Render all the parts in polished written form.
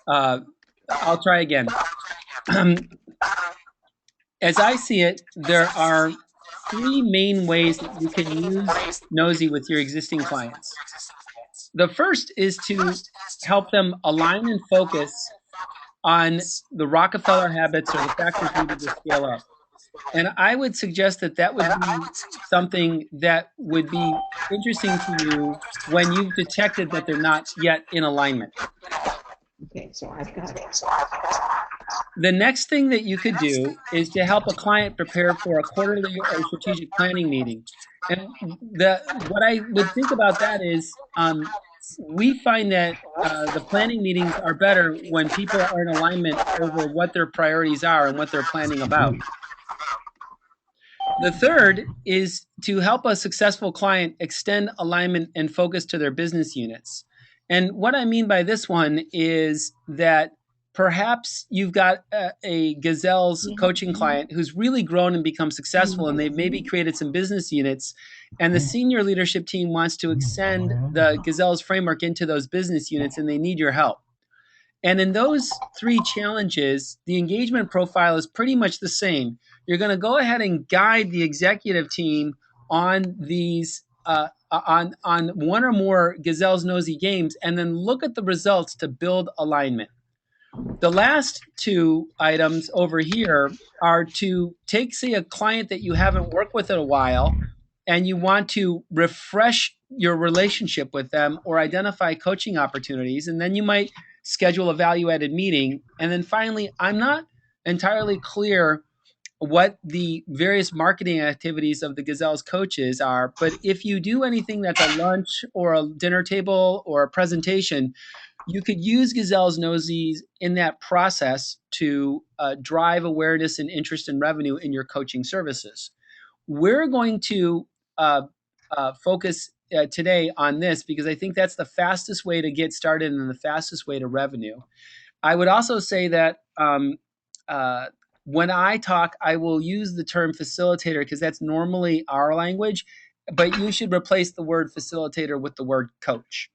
Uh, I'll try again. As I see it, there are three main ways that you can use Nosy with your existing clients. The first is to help them align and focus on the Rockefeller habits or the factors needed to scale up. And I would suggest that that would be something that would be interesting to you when you've detected that they're not yet in alignment. Okay, so I've got it. The next thing that you could do is to help a client prepare for a quarterly or strategic planning meeting. And what I would think about that is we find that the planning meetings are better when people are in alignment over what their priorities are and what they're planning about. The third is to help a successful client extend alignment and focus to their business units. And what I mean by this one is that perhaps you've got a Gazelles coaching client who's really grown and become successful, and they've maybe created some business units, and the senior leadership team wants to extend the Gazelles framework into those business units, and they need your help. And in those three challenges, the engagement profile is pretty much the same. You're going to go ahead and guide the executive team on these on one or more Gazelle's Nosy games, and then look at the results to build alignment. The last two items over here are to take, say, a client that you haven't worked with in a while, and you want to refresh your relationship with them or identify coaching opportunities, and then you might schedule a value added meeting. And then finally, I'm not entirely clear what the various marketing activities of the Gazelles coaches are, but if you do anything that's a lunch or a dinner table or a presentation, you could use Gazelle's Nosies in that process to drive awareness and interest and revenue in your coaching services. We're going to focus today on this because I think that's the fastest way to get started and the fastest way to revenue. I would also say that uh, when I talk, I will use the term facilitator because that's normally our language, but you should replace the word facilitator with the word coach.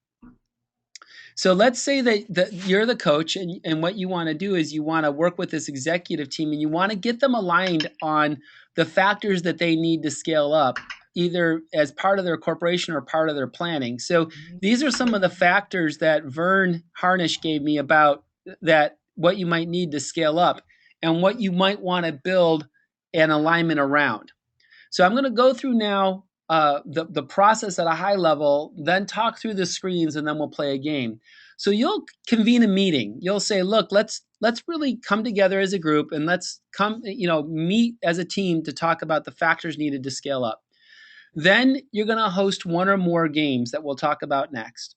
So let's say that you're the coach, and what you want to do is you want to work with this executive team and you want to get them aligned on the factors that they need to scale up, either as part of their corporation or part of their planning. So these are some of the factors that Vern Harnish gave me about that, what you might need to scale up and what you might want to build an alignment around. So I'm going to go through now the process at a high level, then talk through the screens, and then we'll play a game. So you'll convene a meeting. You'll say, "Look, let's really come together as a group and let's come, meet as a team to talk about the factors needed to scale up." Then you're going to host one or more games that we'll talk about next.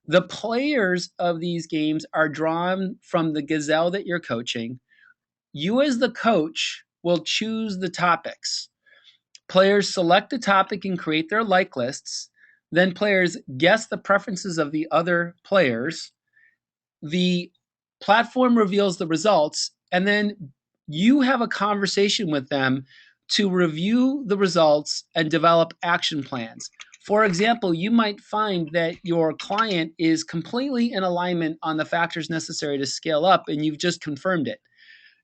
The players of these games are drawn from the Gazelle that you're coaching. You, as the coach, will choose the topics. Players select a topic and create their like lists. Then players guess the preferences of the other players. The platform reveals the results, and then you have a conversation with them to review the results and develop action plans. For example, you might find that your client is completely in alignment on the factors necessary to scale up, and you've just confirmed it.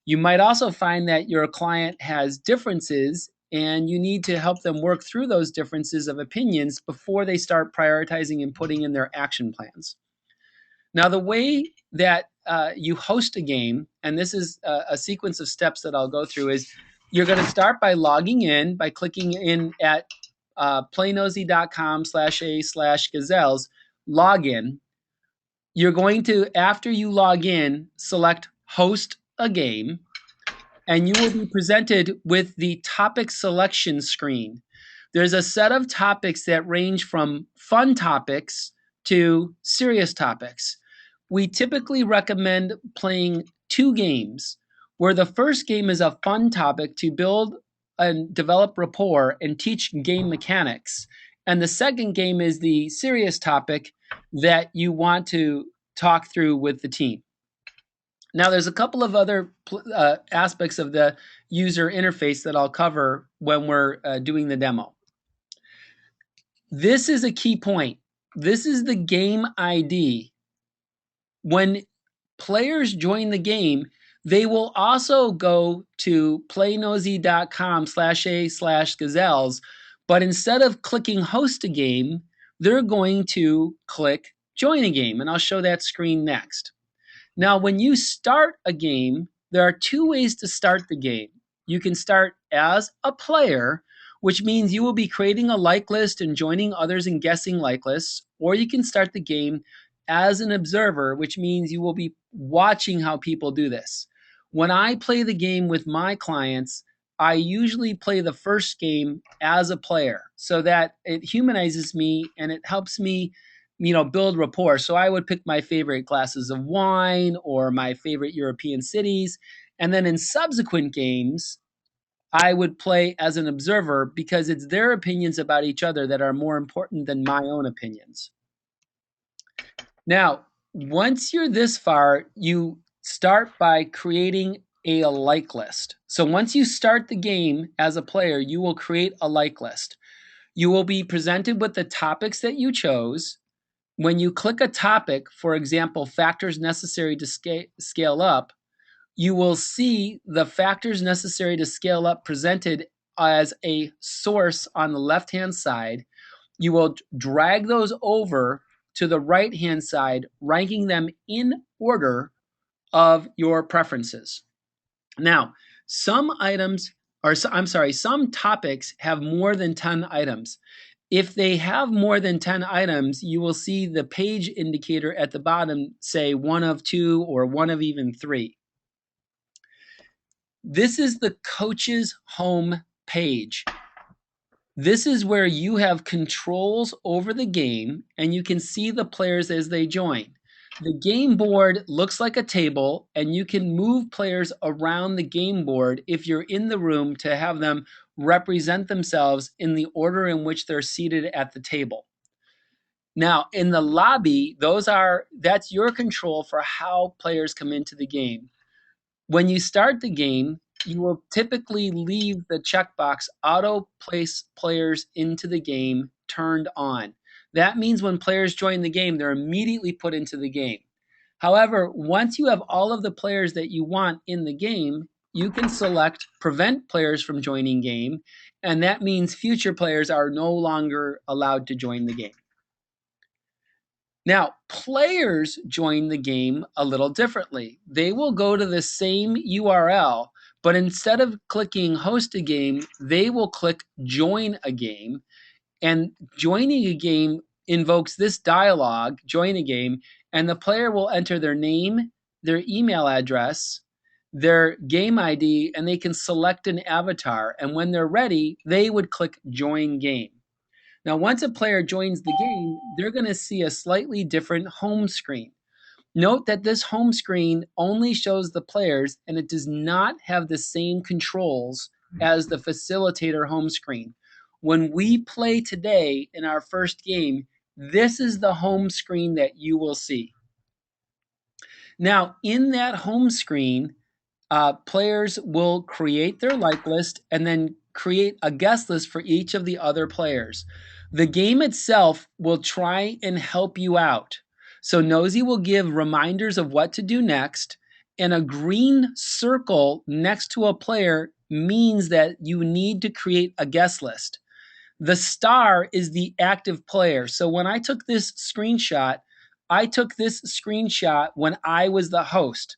You might also find that your client has differences and you need to help them work through those differences of opinions before they start prioritizing and putting in their action plans. Now, the way that you host a game, and this is a sequence of steps that I'll go through, is you're going to start by logging in by clicking in at playnosy.com/a/gazelles, login. You're going to, after you log in, select host a game, and you will be presented with the topic selection screen. There's a set of topics that range from fun topics to serious topics. We typically recommend playing two games, where the first game is a fun topic to build and develop rapport and teach game mechanics. And the second game is the serious topic that you want to talk through with the team. Now, there's a couple of other aspects of the user interface that I'll cover when we're doing the demo. This is a key point. This is the game ID. When players join the game, they will also go to playnosy.com/a/gazelles, but instead of clicking host a game, they're going to click join a game. And I'll show that screen next. Now, when you start a game, there are two ways to start the game. You can start as a player, which means you will be creating a like list and joining others in guessing like lists, or you can start the game as an observer, which means you will be watching how people do this. When I play the game with my clients, I usually play the first game as a player so that it humanizes me and it helps me build rapport. So I would pick my favorite glasses of wine or my favorite European cities. And then in subsequent games, I would play as an observer because it's their opinions about each other that are more important than my own opinions. Now, once you're this far, you start by creating a like list. So once you start the game as a player, you will create a like list. You will be presented with the topics that you chose. When you click a topic, for example, factors necessary to scale up, you will see the factors necessary to scale up presented as a source on the left-hand side. You will drag those over to the right-hand side, ranking them in order of your preferences. Now, some topics have more than 10 items. If they have more than 10 items, you will see the page indicator at the bottom say one of two or one of even three. This is the coach's home page. This is where you have controls over the game and you can see the players as they join. The game board looks like a table and you can move players around the game board if you're in the room to have them represent themselves in the order in which they're seated at the table. Now, in the lobby, that's your control for how players come into the game. When you start the game, you will typically leave the checkbox auto place players into the game turned on. That means when players join the game, they're immediately put into the game. However, once you have all of the players that you want in the game, you can select prevent players from joining game, and that means future players are no longer allowed to join the game. Now, players join the game a little differently. They will go to the same URL, but instead of clicking host a game, they will click join a game. And joining a game invokes this dialog, join a game, and the player will enter their name, their email address, their game ID, and they can select an avatar. And when they're ready, they would click join game. Now, once a player joins the game, they're going to see a slightly different home screen. Note that this home screen only shows the players and it does not have the same controls as the facilitator home screen. When we play today in our first game, this is the home screen that you will see. Now, in that home screen, players will create their like list and then create a guest list for each of the other players. The game itself will try and help you out. So Nosy will give reminders of what to do next, and a green circle next to a player means that you need to create a guest list. The star is the active player. So when I took this screenshot when I was the host.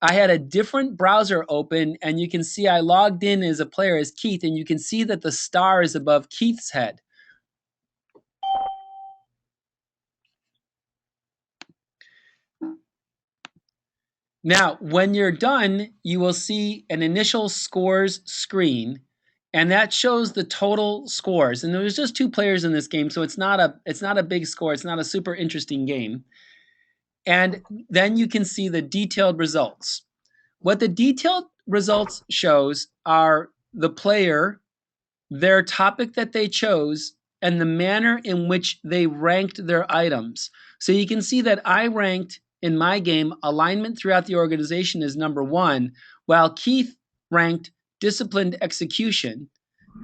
I had a different browser open, and you can see I logged in as a player as Keith, and you can see that the star is above Keith's head. Now, when you're done, you will see an initial scores screen, and that shows the total scores. And there's just two players in this game, so it's not a big score. It's not a super interesting game. And then you can see the detailed results. What the detailed results shows are the player, their topic that they chose, and the manner in which they ranked their items. So you can see that I ranked in my game alignment throughout the organization as number 1, while Keith ranked disciplined execution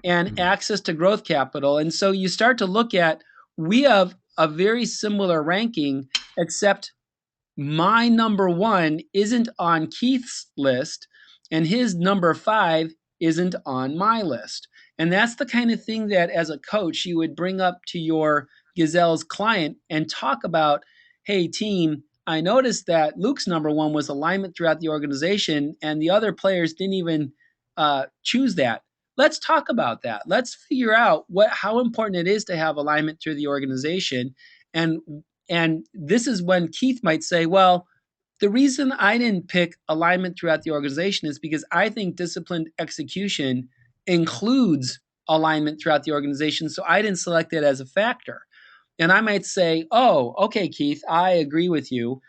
and access to growth capital. And so you start to look at, we have a very similar ranking, except my number 1 isn't on Keith's list, and his number 5 isn't on my list. And that's the kind of thing that as a coach you would bring up to your Gazelle's client and talk about, hey team, I noticed that Luke's number 1 was alignment throughout the organization, and the other players didn't even choose that. Let's talk about that. Let's figure out how important it is to have alignment through the organization. And this is when Keith might say, well, the reason I didn't pick alignment throughout the organization is because I think disciplined execution includes alignment throughout the organization. So I didn't select it as a factor. And I might say, oh, okay, Keith, I agree with you.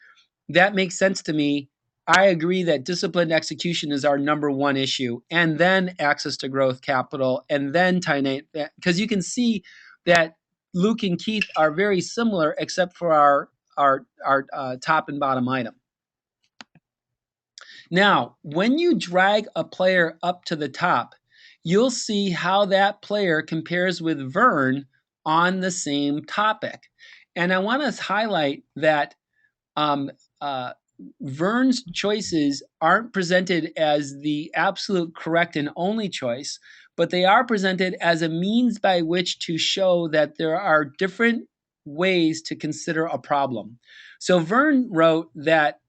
That makes sense to me. I agree that disciplined execution is our number 1 issue, and then access to growth capital, and then because you can see that Luke and Keith are very similar, except for our top and bottom item. Now, when you drag a player up to the top, you'll see how that player compares with Vern on the same topic. And I want to highlight that Vern's choices aren't presented as the absolute correct and only choice, but they are presented as a means by which to show that there are different ways to consider a problem. So Vern wrote that,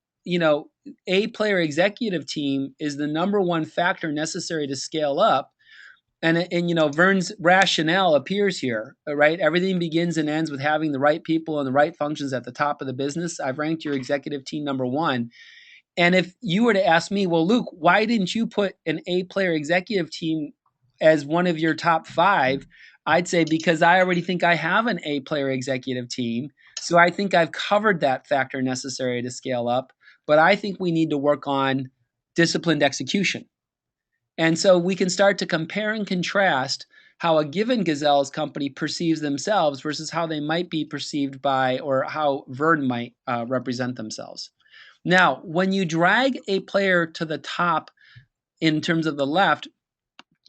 a player executive team is the number 1 factor necessary to scale up. And Vern's rationale appears here, right? Everything begins and ends with having the right people and the right functions at the top of the business. I've ranked your executive team number 1. And if you were to ask me, well, Luke, why didn't you put an A-player executive team as one of your top 5? I'd say because I already think I have an A-player executive team. So I think I've covered that factor necessary to scale up. But I think we need to work on disciplined execution. And so we can start to compare and contrast how a given Gazelles company perceives themselves versus how they might be perceived by, or how Vern might represent themselves. Now, when you drag a player to the top in terms of the left,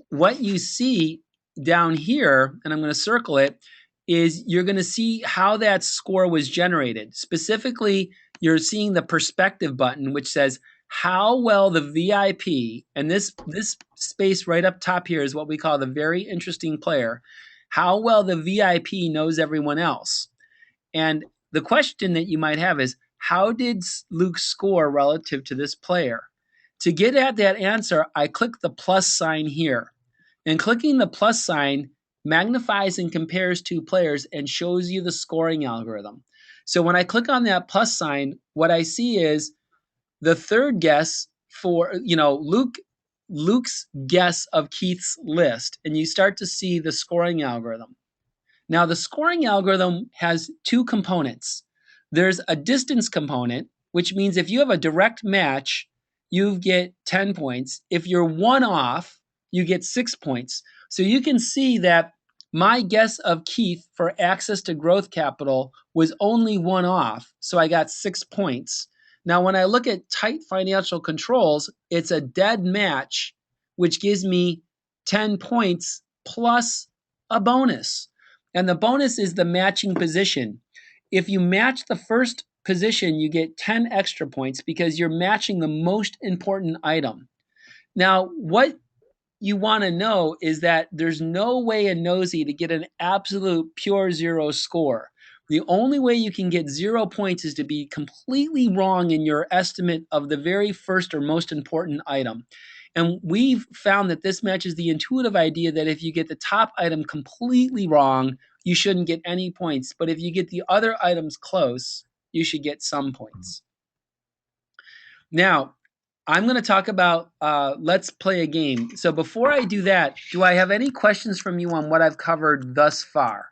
what you see down here, and I'm going to circle it, is you're going to see how that score was generated. Specifically, you're seeing the perspective button, which says how well the VIP, and this space right up top here is what we call the very interesting player, how well the VIP knows everyone else. And the question that you might have is, how did Luke score relative to this player? To get at that answer, I click the plus sign here. And clicking the plus sign magnifies and compares 2 players and shows you the scoring algorithm. So when I click on that plus sign, what I see is the third guess for, Luke's guess of Keith's list. And you start to see the scoring algorithm. Now, the scoring algorithm has 2 components. There's a distance component, which means if you have a direct match, you get 10 points. If you're 1 off, you get 6 points. So you can see that my guess of Keith for access to growth capital was only 1 off, so I got 6 points. Now, when I look at tight financial controls, it's a dead match, which gives me 10 points plus a bonus. And the bonus is the matching position. If you match the first position, you get 10 extra points because you're matching the most important item. Now, what you want to know is that there's no way in Nosy to get an absolute pure 0 score. The only way you can get 0 points is to be completely wrong in your estimate of the very first or most important item. And we've found that this matches the intuitive idea that if you get the top item completely wrong, you shouldn't get any points. But if you get the other items close, you should get some points. Now, I'm going to talk about let's play a game. So before I do that, do I have any questions from you on what I've covered thus far?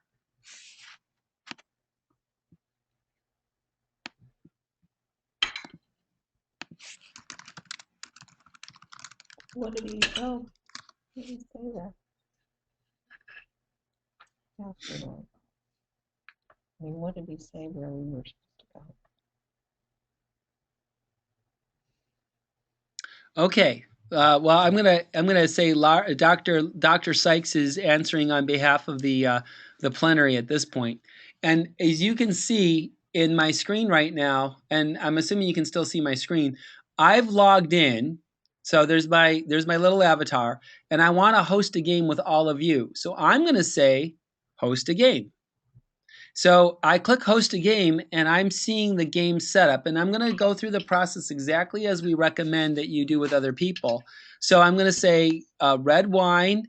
What did he, oh, what did he say that? After that. I mean, what did he say where we were supposed to go? Okay. Well, I'm gonna say Dr. Sykes is answering on behalf of the plenary at this point. And as you can see, in my screen right now, and I'm assuming you can still see my screen. I've logged in, so there's my little avatar, and I want to host a game with all of you. So I'm going to say host a game. So I click host a game, and I'm seeing the game setup, and I'm going to go through the process exactly as we recommend that you do with other people. So I'm going to say red wine,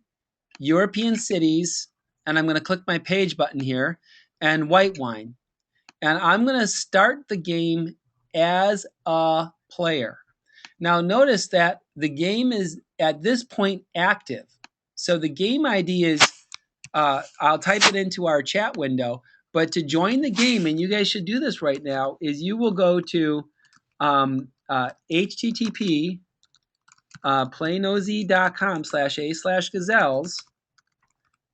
European cities, and I'm going to click my page button here, and white wine. And I'm going to start the game as a player. Now notice that the game is at this point active. So the game ID is, I'll type it into our chat window, but to join the game, and you guys should do this right now, is you will go to http playnosy.com/a/gazelles,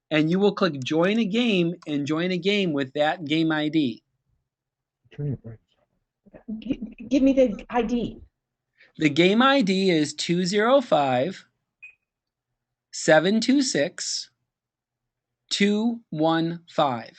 and you will click join a game and join a game with that game ID. Give me the ID. The game ID is 205 726 215.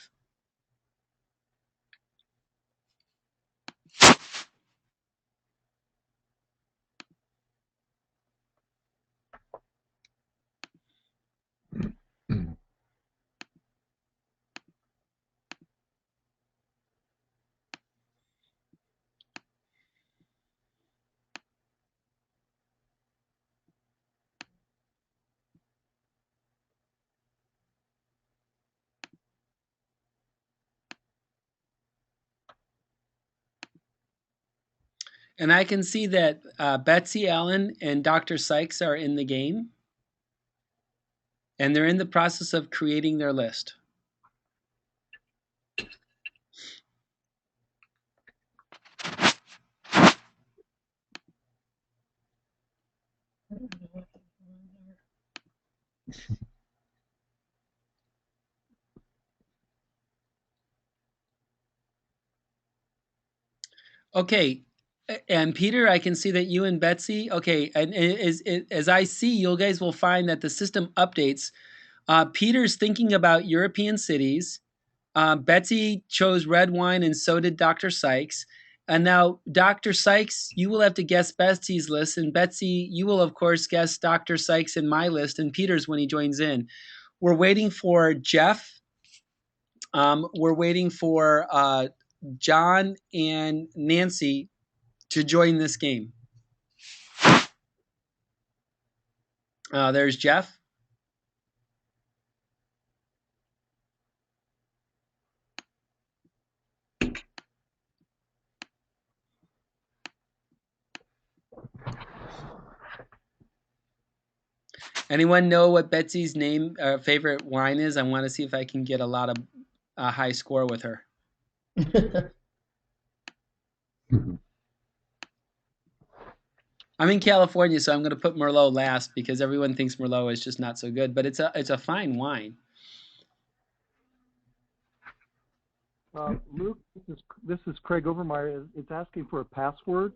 And I can see that Betsy Allen and Dr. Sykes are in the game, and they're in the process of creating their list. Okay, and Peter, I can see that you and Betsy. Okay, and as I see, you guys will find that the system updates. Peter's thinking about European cities. Betsy chose red wine, and so did Dr. Sykes. And now, Dr. Sykes, you will have to guess Betsy's list, and Betsy, you will of course guess Dr. Sykes in my list, and Peter's when he joins in. We're waiting for Jeff. We're waiting for John and Nancy to join this game. There's Jeff. Anyone know what Betsy's favorite wine is? I want to see if I can get a lot of high score with her. I'm in California, so I'm going to put Merlot last because everyone thinks Merlot is just not so good, but it's a fine wine. Luke, this is Craig Overmeyer. It's asking for a password.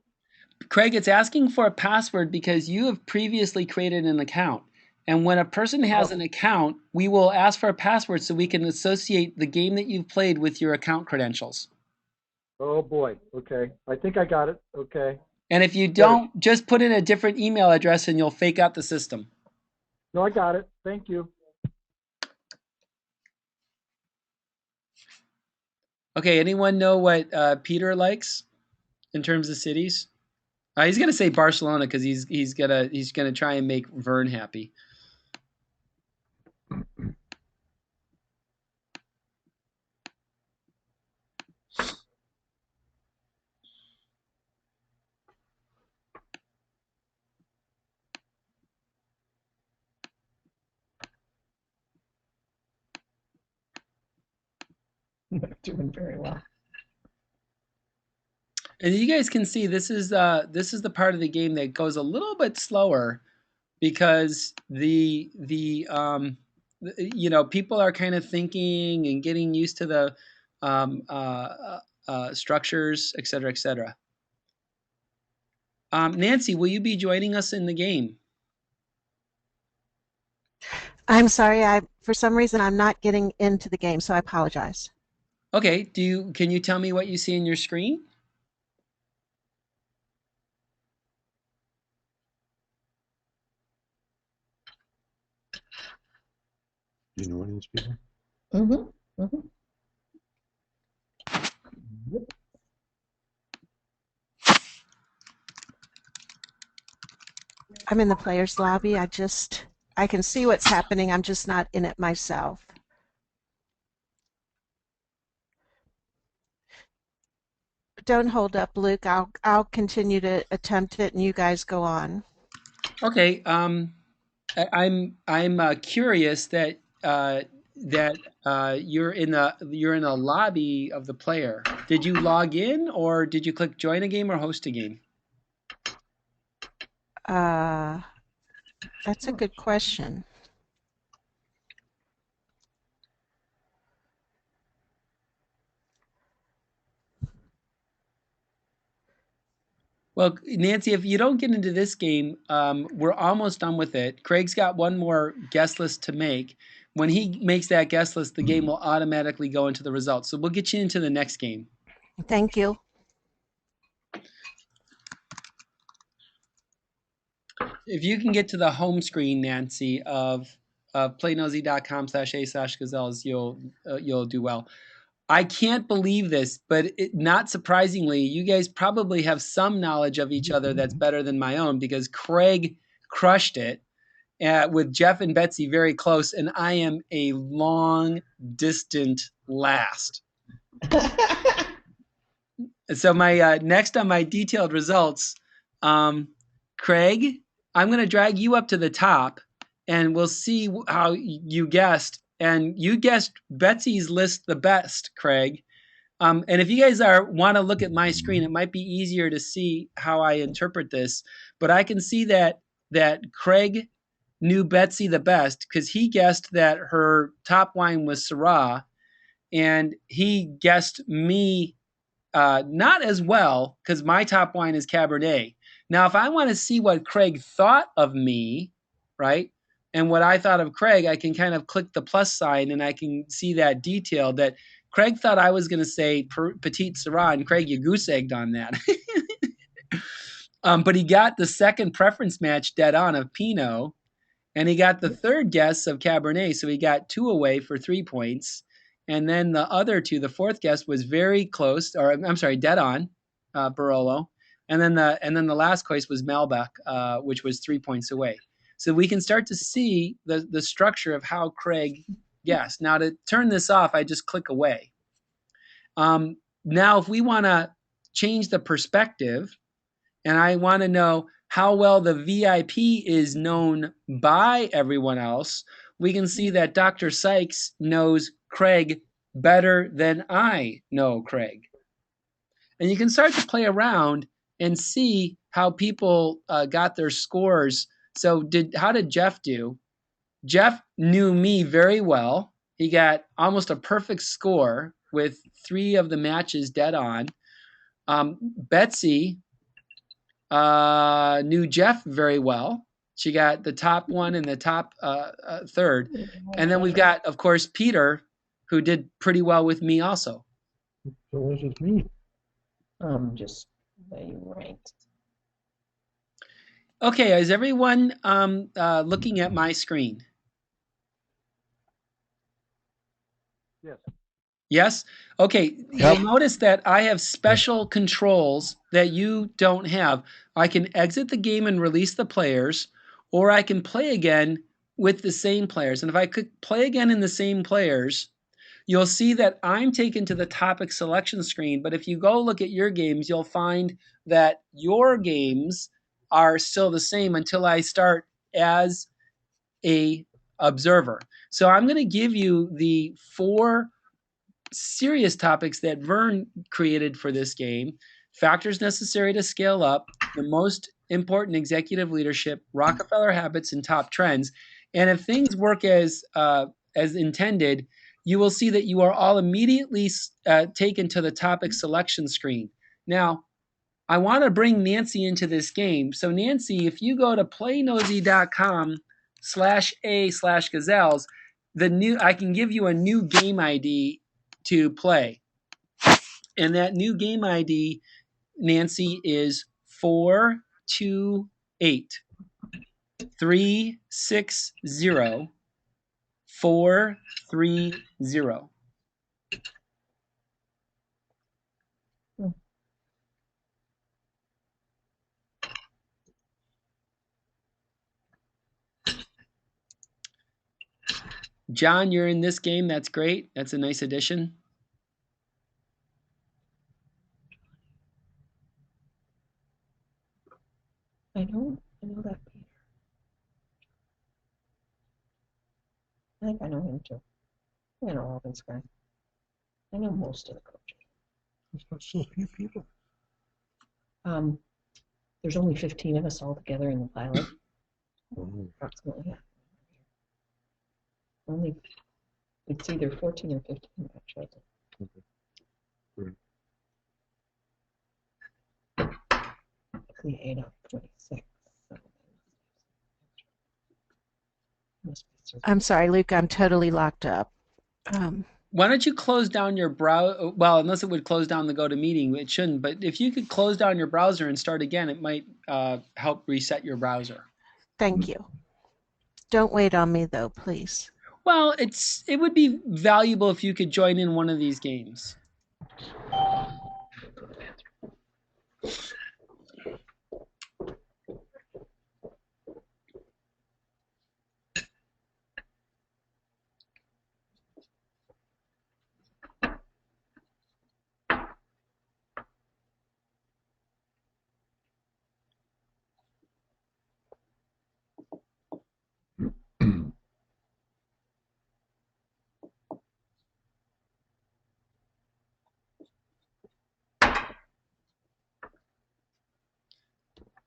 Craig, it's asking for a password because you have previously created an account. And when a person has an account, we will ask for a password so we can associate the game that you've played with your account credentials. Oh boy. Okay. I think I got it. Okay. And if you don't, just put in a different email address and you'll fake out the system. No, I got it. Thank you. Okay, anyone know what Peter likes in terms of cities? He's gonna say Barcelona because he's gonna try and make Vern happy. Doing very well. And you guys can see this is the part of the game that goes a little bit slower because people are kind of thinking and getting used to the structures, et cetera, et cetera. Nancy, will you be joining us in the game? I'm sorry, for some reason I'm not getting into the game, so I apologize. Okay, can you tell me what you see in your screen? Do you know any of these people? Mm-hmm. Mm-hmm. I'm in the players lobby. I can see what's happening. I'm just not in it myself. Don't hold up, Luke. I'll continue to attempt it and you guys go on. Okay, I'm curious that you're in the lobby of the player. Did you log in, or did you click join a game or host a game? That's a good question. Well, Nancy, if you don't get into this game, we're almost done with it. Craig's got one more guest list to make. When he makes that guest list, the game will automatically go into the results. So we'll get you into the next game. Thank you. If you can get to the home screen, Nancy, of playnosy.com/a/gazelles, you'll do well. I can't believe this, but not surprisingly, you guys probably have some knowledge of each other that's better than my own, because Craig crushed it with Jeff and Betsy very close, and I am a long distant last. So my next on my detailed results, Craig, I'm going to drag you up to the top, and we'll see how you guessed. And you guessed Betsy's list the best, Craig. And if you guys want to look at my screen, it might be easier to see how I interpret this. But I can see that Craig knew Betsy the best because he guessed that her top wine was Syrah, and he guessed me not as well, because my top wine is Cabernet. Now, if I want to see what Craig thought of me, right, and what I thought of Craig, I can kind of click the plus sign and I can see that detail that Craig thought I was going to say Petite Syrah, and Craig, you goose egged on that. But he got the second preference match dead on of Pinot, and he got the third guess of Cabernet, so he got 2 away for 3 points. And then the other two, the fourth guess was very close, or I'm sorry, dead on, Barolo. And then the last choice was Malbec, which was 3 points away. So we can start to see the structure of how Craig guessed. Now to turn this off, I just click away. Now if we want to change the perspective, and I want to know how well the VIP is known by everyone else, we can see that Dr. Sykes knows Craig better than I know Craig. And you can start to play around and see how people got their scores. So how did Jeff do? Jeff knew me very well. He got almost a perfect score with 3 of the matches dead on. Betsy knew Jeff very well. She got the top one and the top third. And then we've got, of course, Peter, who did pretty well with me also. So what does this mean? Just where you ranked. Okay, is everyone looking at my screen? Yes. Yes? Okay, Yep. you'll notice that I have special controls that you don't have. I can exit the game and release the players, or I can play again with the same players. And if I could play again in the same players, you'll see that I'm taken to the topic selection screen. But if you go look at your games, you'll find that your games are still the same until I start as a observer. So I'm going to give you the 4 serious topics that Vern created for this game: factors necessary to scale up, the most important executive leadership, Rockefeller habits, and top trends. And if things work as intended, you will see that you are all immediately taken to the topic selection screen. Now, I want to bring Nancy into this game. So Nancy, if you go to playnosy.com/a/gazelles, I can give you a new game ID to play. And that new game ID, Nancy, is 428 360 430. John, you're in this game. That's great. That's a nice addition. I know that Peter. I think I know him too. I know all these guys. I know most of the coaches. There's not so few people. There's only 15 of us all together in the pilot, Oh, approximately. Yeah. Only it's either 14 or 15 actually. okay. Great. We ate up 26. So must be certain. I'm sorry, Luke, I'm totally locked up. Why don't you close down your browser? Well, unless it would close down the GoToMeeting, it shouldn't. But if you could close down your browser and start again, it might help reset your browser. Thank you. Don't wait on me though, please. Well, it would be valuable if you could join in one of these games.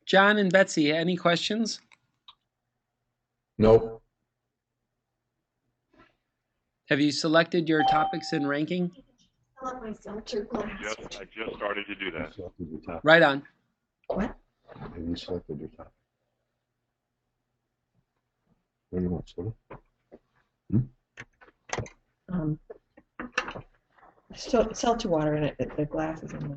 John and Betsy, any questions? Nope. Have you selected your topics and ranking? Yes, I just started to do that. Selected your top. Right on. What? Have you selected your top? What do you want, soda? Seltzer water in it. The glass is in there.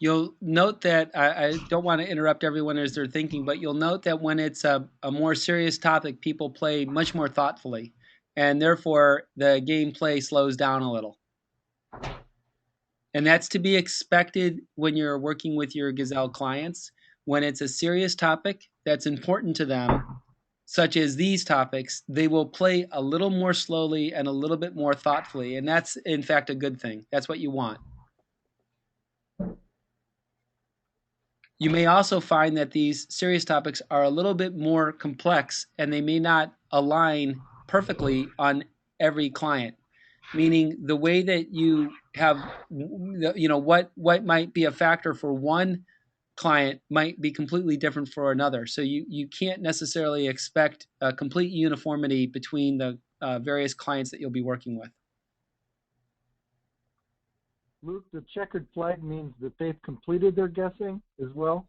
You'll note that I don't want to interrupt everyone as they're thinking, but you'll note that when it's a more serious topic, people play much more thoughtfully, and therefore the gameplay slows down a little. And that's to be expected when you're working with your Gazelle clients. When it's a serious topic that's important to them, such as these topics, they will play a little more slowly and a little bit more thoughtfully. And that's, in fact, a good thing. That's what you want. You may also find that these serious topics are a little bit more complex and they may not align perfectly on every client. Meaning the way that you have, what might be a factor for one client might be completely different for another. So you can't necessarily expect a complete uniformity between the various clients that you'll be working with. Luke, the checkered flag means that they've completed their guessing as well?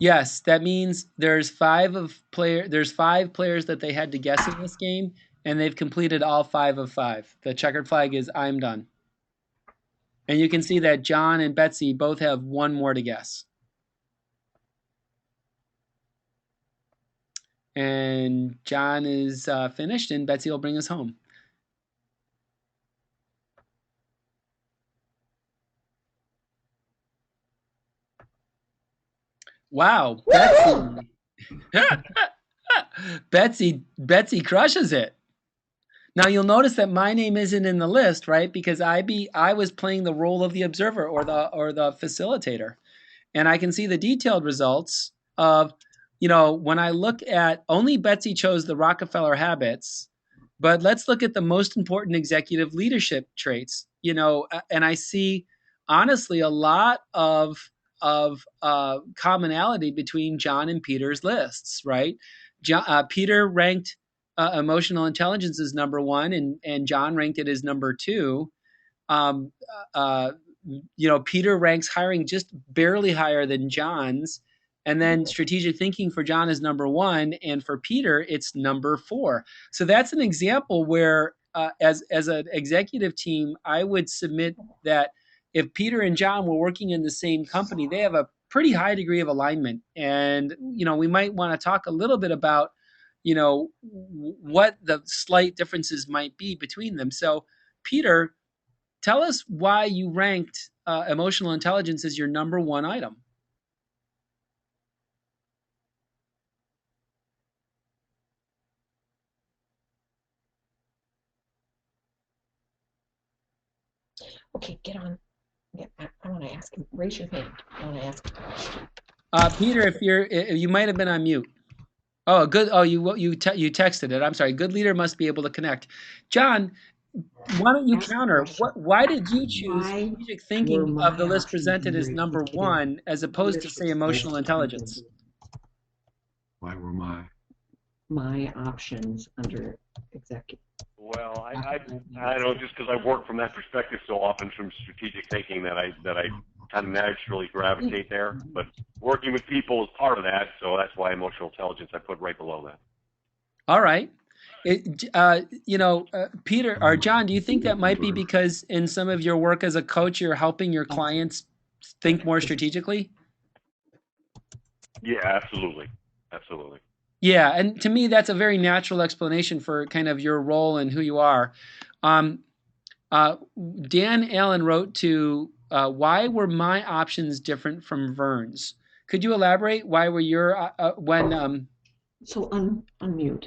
Yes, that means there's five players that they had to guess in this game, and they've completed all 5 of 5. The checkered flag is I'm done. And you can see that John and Betsy both have one more to guess. And John is finished, and Betsy will bring us home. Wow, Betsy! Betsy crushes it. Now you'll notice that my name isn't in the list, right? Because I was playing the role of the observer or the facilitator. And I can see the detailed results of, when I look at, only Betsy chose the Rockefeller habits, but let's look at the most important executive leadership traits, and I see honestly a lot of commonality between John and Peter's lists, right? Peter ranked emotional intelligence as number 1, and John ranked it as number 2. Um, Peter ranks hiring just barely higher than John's, and then strategic thinking for John is number 1, and for Peter it's number 4. So that's an example where, as an executive team, I would submit that if Peter and John were working in the same company, they have a pretty high degree of alignment, and we might want to talk a little bit about what the slight differences might be between them. So, Peter, tell us why you ranked emotional intelligence as your number 1 item. Okay, get on. I want to ask him. Raise your hand. I want to ask him. Peter, if you might have been on mute. Oh, good. Oh, you texted it. I'm sorry. Good leader must be able to connect. John, why don't you counter? Why did you choose strategic thinking of the list presented as number 1 as opposed to, say, emotional intelligence? Why were my options under executive? Well, I don't know, just because I work from that perspective so often from strategic thinking that I kind of naturally gravitate there. But working with people is part of that, so that's why emotional intelligence I put right below that. All right. Peter or John, do you think that might be because in some of your work as a coach, you're helping your clients think more strategically? Yeah, absolutely. Absolutely. Yeah, and to me, that's a very natural explanation for kind of your role and who you are. Dan Allen wrote to, why were my options different from Vern's? Could you elaborate? Why were your, So unmute.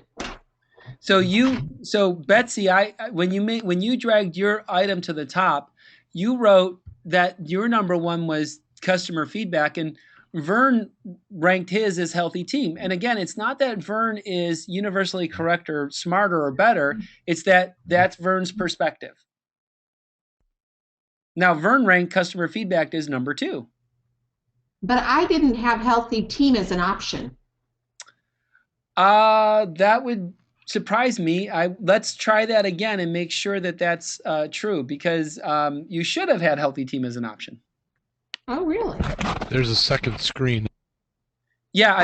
So Betsy, when you dragged your item to the top, you wrote that your number 1 was customer feedback, and Vern ranked his as healthy team. And again, it's not that Vern is universally correct or smarter or better. It's that's Vern's perspective. Now, Vern ranked customer feedback as number 2. But I didn't have healthy team as an option. That would surprise me. Let's try that again and make sure that that's true, because you should have had healthy team as an option. Oh, really? There's a second screen. Yeah.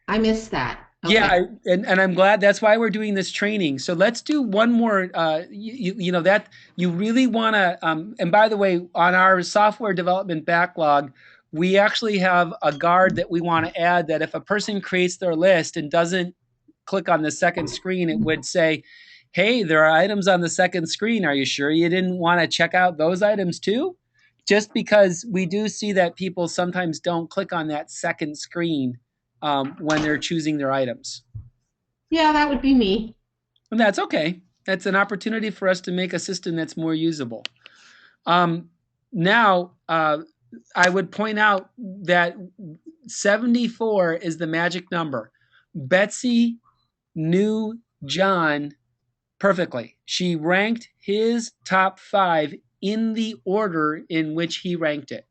I missed that. Okay. Yeah, and I'm glad. That's why we're doing this training. So let's do one more. That you really want to. And by the way, on our software development backlog, we actually have a guard that we want to add. That if a person creates their list and doesn't click on the second screen, it would say, "Hey, there are items on the second screen. Are you sure you didn't want to check out those items too?" Just because we do see that people sometimes don't click on that second screen when they're choosing their items. Yeah, that would be me. And that's okay. That's an opportunity for us to make a system that's more usable. Now, I would point out that 74 is the magic number. Betsy knew John perfectly. She ranked his top 5 in the order in which he ranked it.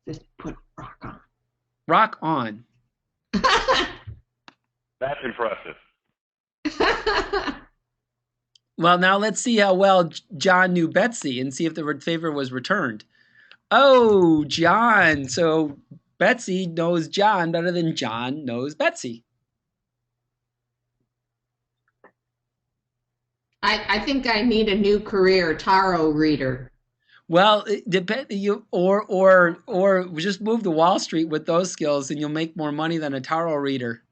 Just put rock on. Rock on. That's impressive. Well, now let's see how well John knew Betsy and see if the favor was returned. Oh, John. So Betsy knows John better than John knows Betsy. I think I need a new career, tarot reader. Well, it depend you or just move to Wall Street with those skills, and you'll make more money than a tarot reader.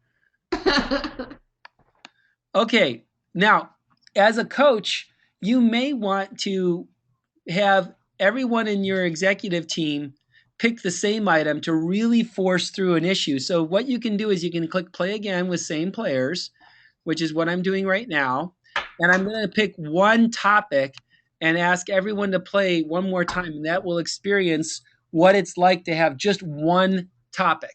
Okay, now as a coach, you may want to have everyone in your executive team pick the same item to really force through an issue. So what you can do is you can click play again with same players, which is what I'm doing right now. And I'm going to pick one topic and ask everyone to play one more time. And that will experience what it's like to have just one topic.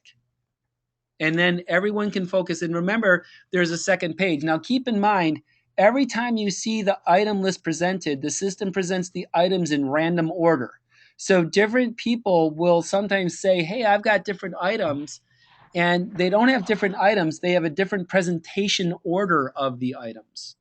And then everyone can focus. And remember, there's a second page. Now keep in mind, every time you see the item list presented, the system presents the items in random order. So different people will sometimes say, hey, I've got different items. And they don't have different items. They have a different presentation order of the items.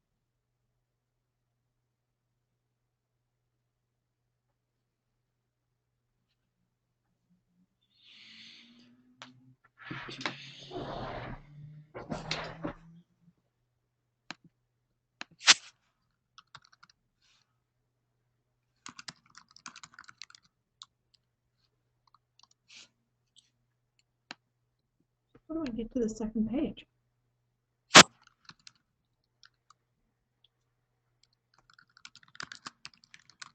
How do I get to the second page?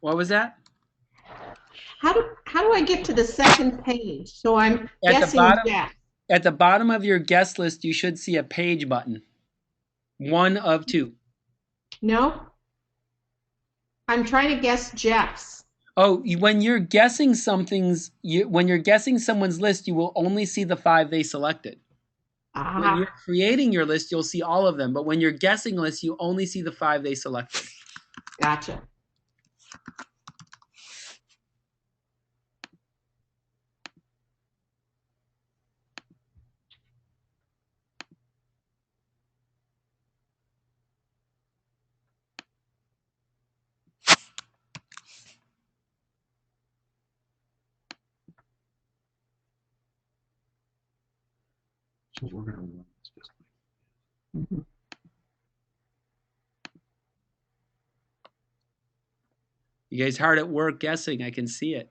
What was that? How do I get to the second page? So I'm At the guessing bottom, Jeff. at the bottom of your guest list, you should see a page button. One of two. No? I'm trying to guess Jeff's. Oh, when you're guessing when you're guessing someone's list, you will only see the 5 they selected. When you're creating your list, you'll see all of them. But when you're guessing lists, you only see the 5 they selected. Gotcha. So we're going to run this just like this. You guys hard at work guessing. I can see it.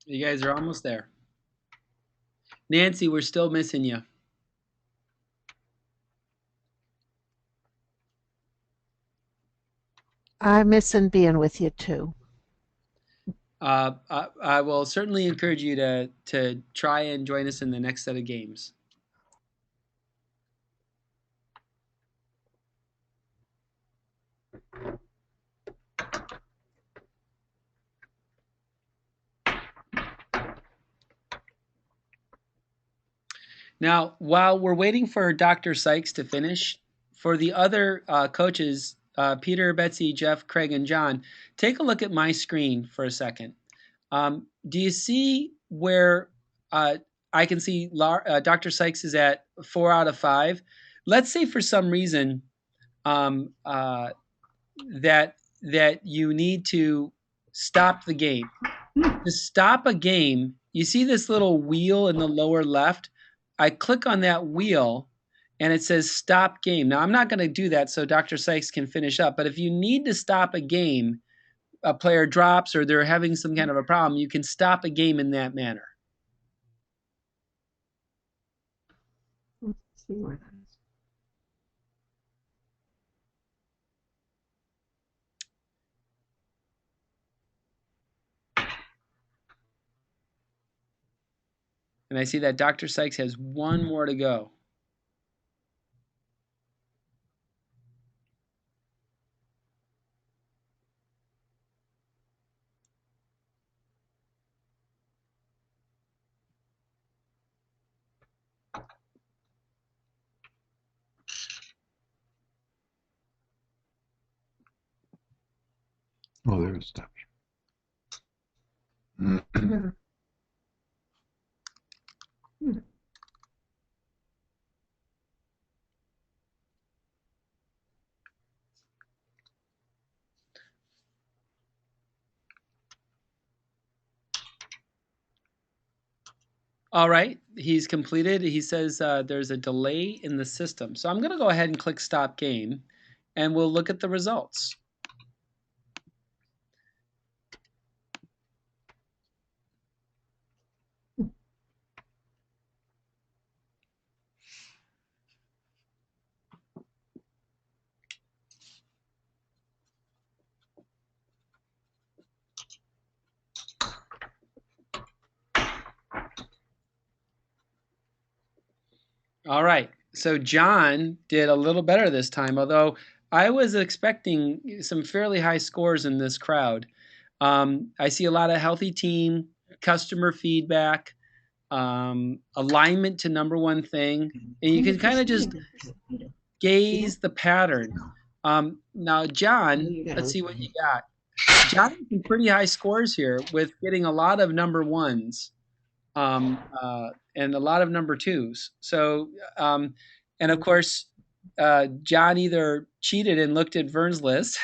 You guys are almost there. Nancy, we're still missing you. I'm missing being with you too. I will certainly encourage you to try and join us in the next set of games. Now, while we're waiting for Dr. Sykes to finish, for the other coaches, Peter, Betsy, Jeff, Craig, and John, take a look at my screen for a second. Do you see where I can see Dr. Sykes is at 4 out of 5? Let's say for some reason that you need to stop the game. To stop a game, you see this little wheel in the lower left? I click on that wheel, and it says stop game. Now, I'm not going to do that so Dr. Sykes can finish up, but if you need to stop a game, a player drops or they're having some kind of a problem, you can stop a game in that manner. Let's see where that is. And I see that Dr. Sykes has one more to go. Oh, there it stops. All right, he's completed. He says there's a delay in the system. So I'm going to go ahead and click stop game, and we'll look at the results. All right, so John did a little better this time, although I was expecting some fairly high scores in this crowd. I see a lot of healthy team, customer feedback, alignment to number one thing, and you can kind of just gaze the pattern. Now, John, let's see what you got. John has some pretty high scores here with getting a lot of number ones. And a lot of number twos. So, and of course, John either cheated and looked at Vern's list,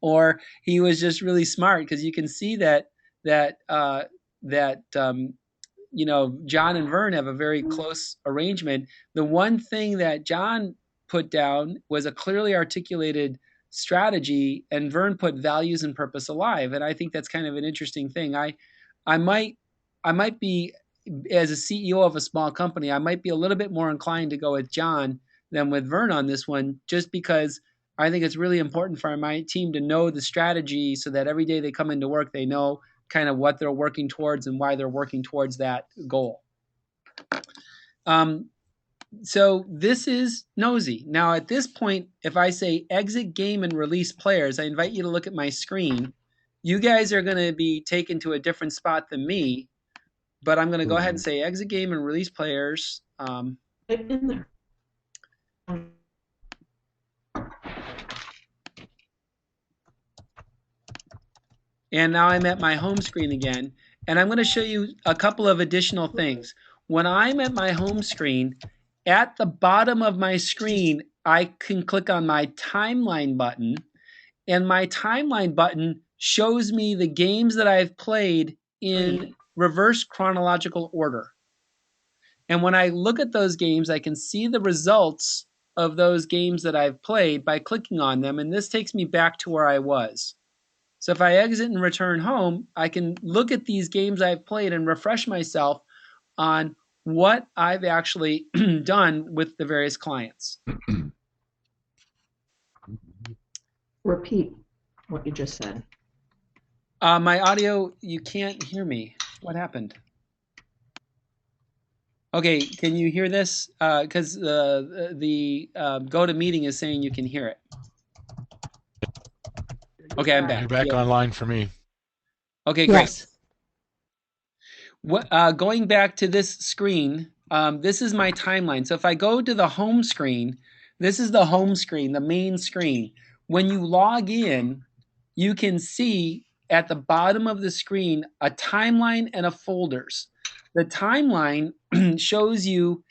or he was just really smart because you can see that you know, John and Vern have a very close arrangement. The one thing that John put down was a clearly articulated strategy, and Vern put values and purpose alive. And I think that's kind of an interesting thing. I might be, as a CEO of a small company, I might be a little bit more inclined to go with John than with Vern on this one, just because I think it's really important for my team to know the strategy so that every day they come into work, they know kind of what they're working towards and why they're working towards that goal. So this is Nosy. Now at this point, if I say exit game and release players, I invite you to look at my screen. You guys are going to be taken to a different spot than me, but I'm going to go ahead and say exit game and release players. In there. And now I'm at my home screen again. And I'm going to show you a couple of additional things. When I'm at my home screen, at the bottom of my screen, I can click on my timeline button. And my timeline button shows me the games that I've played in reverse chronological order. And when I look at those games, I can see the results of those games that I've played by clicking on them. And this takes me back to where I was. So if I exit and return home, I can look at these games I've played and refresh myself on what I've actually done with the various clients. Repeat what you just said. My audio, you can't hear me. What happened? Okay, can you hear this? Because the GoToMeeting is saying you can hear it. Okay, I'm back. You're back online for me. Okay, great. Yes. Going back to this screen, this is my timeline. So if I go to the home screen, this is the home screen, the main screen. When you log in, you can see at the bottom of the screen a timeline and a folders. The timeline shows you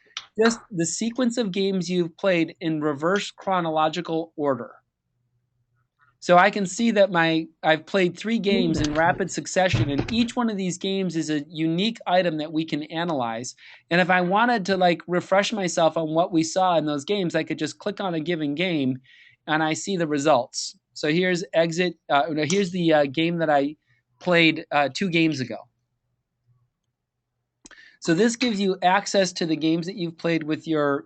just the sequence of games you've played in reverse chronological order. So I can see that I've played 3 games in rapid succession, and each one of these games is a unique item that we can analyze. And if I wanted to like refresh myself on what we saw in those games, I could just click on a given game, and I see the results. So here's exit. Here's the game that I played 2 games ago. So this gives you access to the games that you've played with your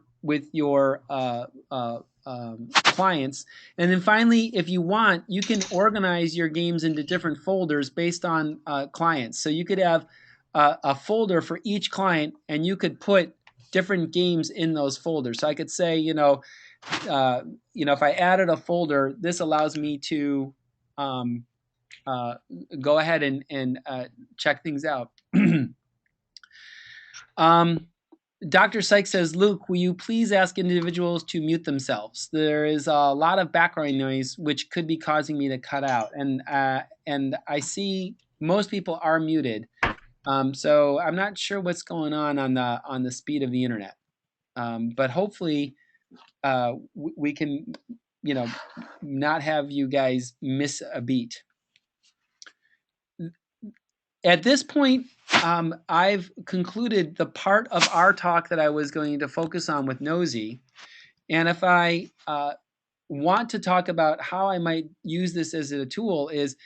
clients. And then finally, if you want, you can organize your games into different folders based on clients. So you could have a folder for each client, and you could put different games in those folders. So I could say, if I added a folder, this allows me to go ahead and check things out. Dr. Sykes says, Luke, will you please ask individuals to mute themselves? There is a lot of background noise which could be causing me to cut out. And I see most people are muted. So I'm not sure what's going on the speed of the internet. But hopefully we can, not have you guys miss a beat. At this point, I've concluded the part of our talk that I was going to focus on with Nosy. And if I want to talk about how I might use this as a tool, is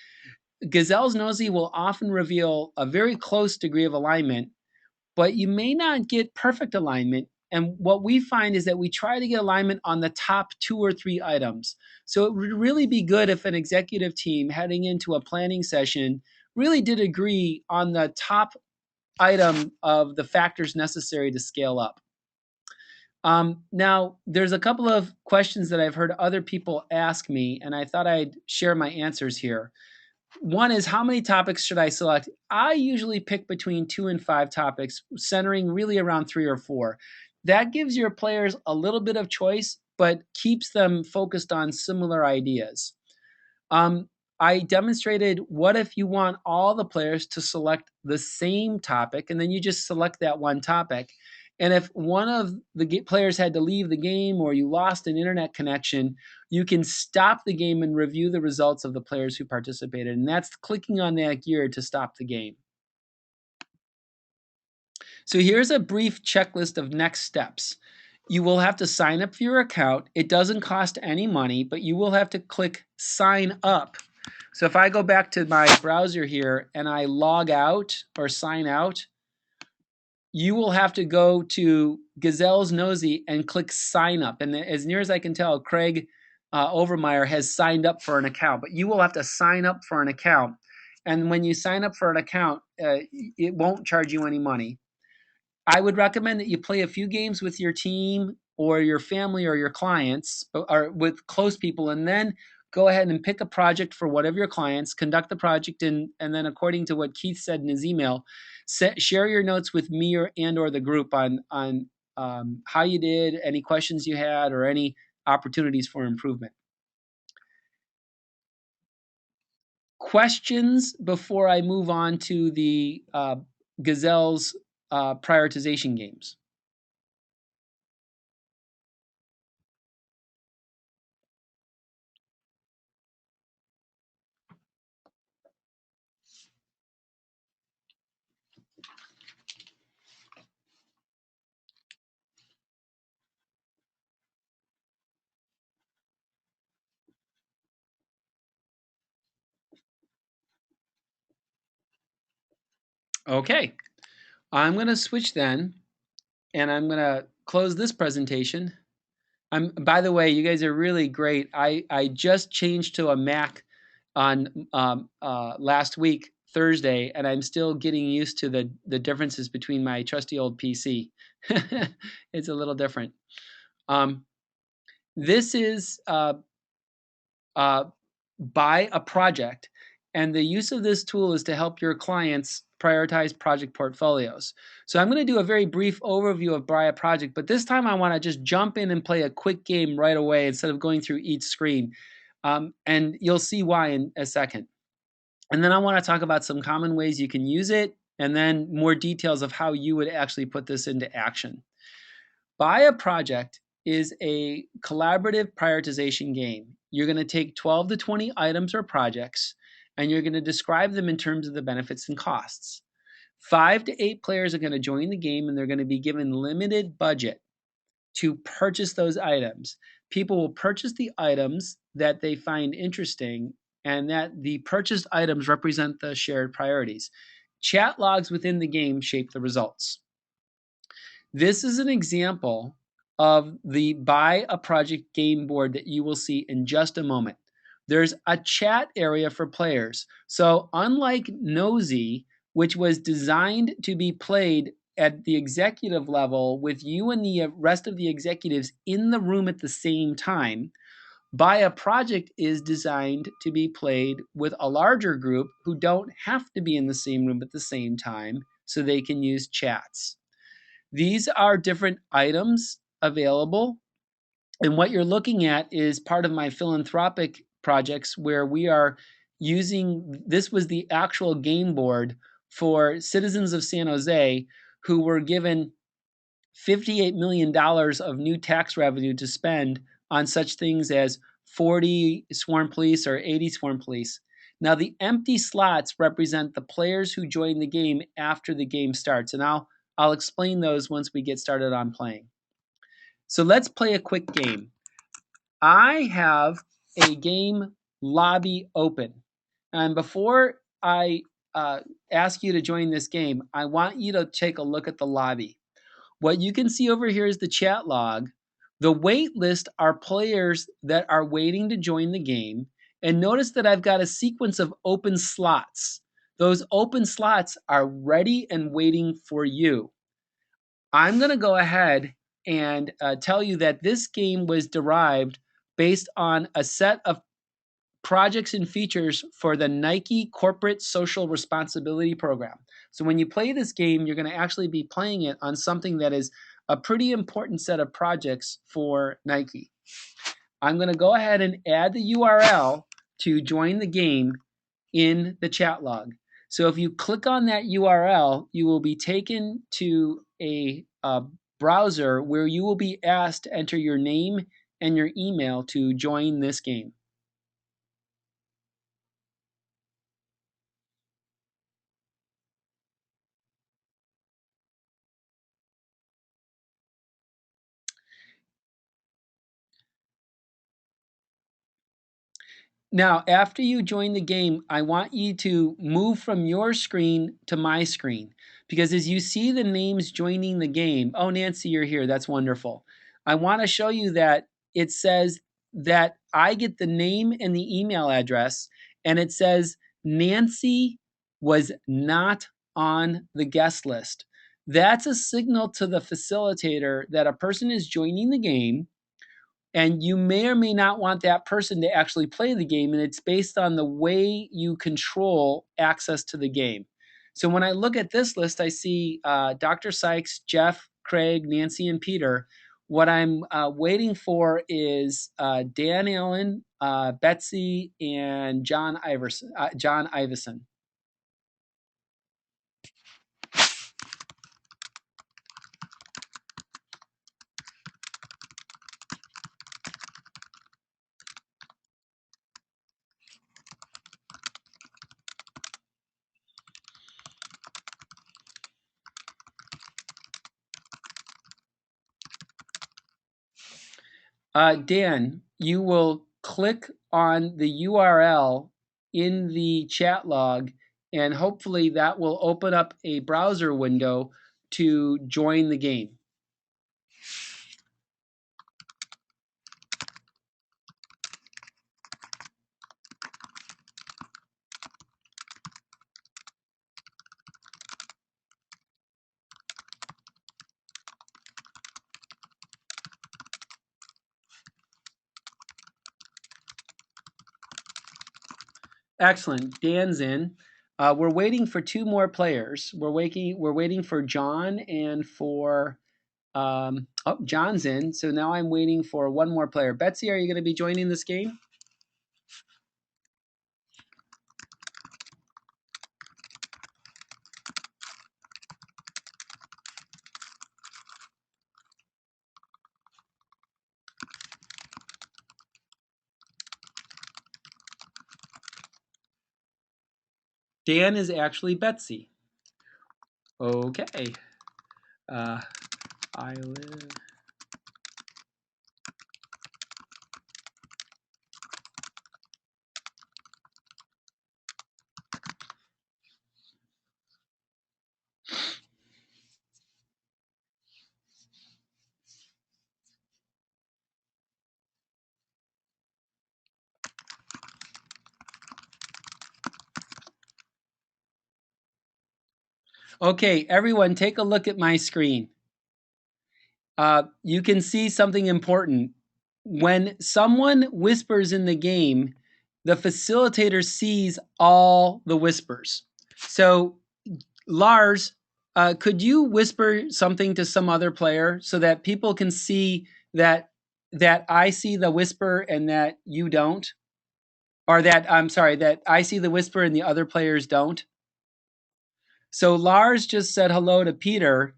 Gazelle's Nosy will often reveal a very close degree of alignment, but you may not get perfect alignment. And what we find is that we try to get alignment on the top 2 or 3 items. So it would really be good if an executive team heading into a planning session really did agree on the top item of the factors necessary to scale up. Now, there's a couple of questions that I've heard other people ask me, and I thought I'd share my answers here. One is, how many topics should I select? I usually pick between 2 and 5 topics, centering really around 3 or 4. That gives your players a little bit of choice, but keeps them focused on similar ideas. I demonstrated what if you want all the players to select the same topic, and then you just select that one topic. And if one of the players had to leave the game or you lost an internet connection, you can stop the game and review the results of the players who participated. And that's clicking on that gear to stop the game. So here's a brief checklist of next steps. You will have to sign up for your account. It doesn't cost any money, but you will have to click sign up. So if I go back to my browser here and I log out or sign out, you will have to go to Gazelle's Nosy and click sign up. And as near as I can tell, Craig Overmeyer has signed up for an account, but you will have to sign up for an account. And when you sign up for an account, it won't charge you any money. I would recommend that you play a few games with your team or your family or your clients or with close people, and then go ahead and pick a project for one of your clients, conduct the project, and then according to what Keith said in his email, share your notes with me or the group on how you did, any questions you had, or any opportunities for improvement. Questions before I move on to the Gazelles prioritization games? Okay, I'm going to switch then, and I'm going to close this presentation. By the way, you guys are really great. I just changed to a Mac on last week, Thursday, and I'm still getting used to the differences between my trusty old PC. It's a little different. This is buy a project, and the use of this tool is to help your clients prioritize project portfolios. So I'm going to do a very brief overview of buy a project, but this time I want to just jump in and play a quick game right away instead of going through each screen. And you'll see why in a second. And then I want to talk about some common ways you can use it, and then more details of how you would actually put this into action. Buy a project is a collaborative prioritization game. you're going to take 12 to 20 items or projects, and you're going to describe them in terms of the benefits and costs. 5 to 8 players are going to join the game, and they're going to be given limited budget to purchase those items. People will purchase the items that they find interesting, and that the purchased items represent the shared priorities. Chat logs within the game shape the results. This is an example of the buy a project game board that you will see in just a moment. There's a chat area for players. So unlike Nosy, which was designed to be played at the executive level with you and the rest of the executives in the room at the same time, Buy a Project is designed to be played with a larger group who don't have to be in the same room at the same time, so they can use chats. These are different items available, and what you're looking at is part of my philanthropic projects where we are using, this was the actual game board for citizens of San Jose who were given $58 million of new tax revenue to spend on such things as 40 sworn police or 80 sworn police. Now, the empty slots represent the players who join the game after the game starts, and I'll explain those once we get started on playing. So let's play a quick game. I have a game lobby open, and before I ask you to join this game, I want you to take a look at the lobby. What you can see over here is the chat log. The wait list are players that are waiting to join the game. And notice that I've got a sequence of open slots. Those open slots are ready and waiting for you. I'm going to go ahead and tell you that this game was derived based on a set of projects and features for the Nike Corporate Social Responsibility Program. So when you play this game, you're going to actually be playing it on something that is a pretty important set of projects for Nike. I'm going to go ahead and add the URL to join the game in the chat log. So if you click on that URL, you will be taken to a browser where you will be asked to enter your name and your email to join this game. Now, after you join the game, I want you to move from your screen to my screen, because as you see the names joining the game, oh, Nancy, you're here. That's wonderful. I want to show you that it says that I get the name and the email address, and it says Nancy was not on the guest list. That's a signal to the facilitator that a person is joining the game, and you may or may not want that person to actually play the game, and it's based on the way you control access to the game. So when I look at this list, I see Dr. Sykes, Jeff, Craig, Nancy, and Peter. What I'm waiting for is Dan Allen, Betsy, and John Iverson. Dan, you will click on the URL in the chat log, and hopefully that will open up a browser window to join the game. Excellent. Dan's in. We're waiting for 2 more players. We're waiting for John and for oh, John's in. So now I'm waiting for 1 more player. Betsy, are you going to be joining this game? Dan is actually Betsy. Okay. I live. Okay, everyone, take a look at my screen. You can see something important. When someone whispers in the game, the facilitator sees all the whispers. So, Lars, could you whisper something to some other player so that people can see that I see the whisper and that you don't? Or that, I'm sorry, that I see the whisper and the other players don't? So Lars just said hello to Peter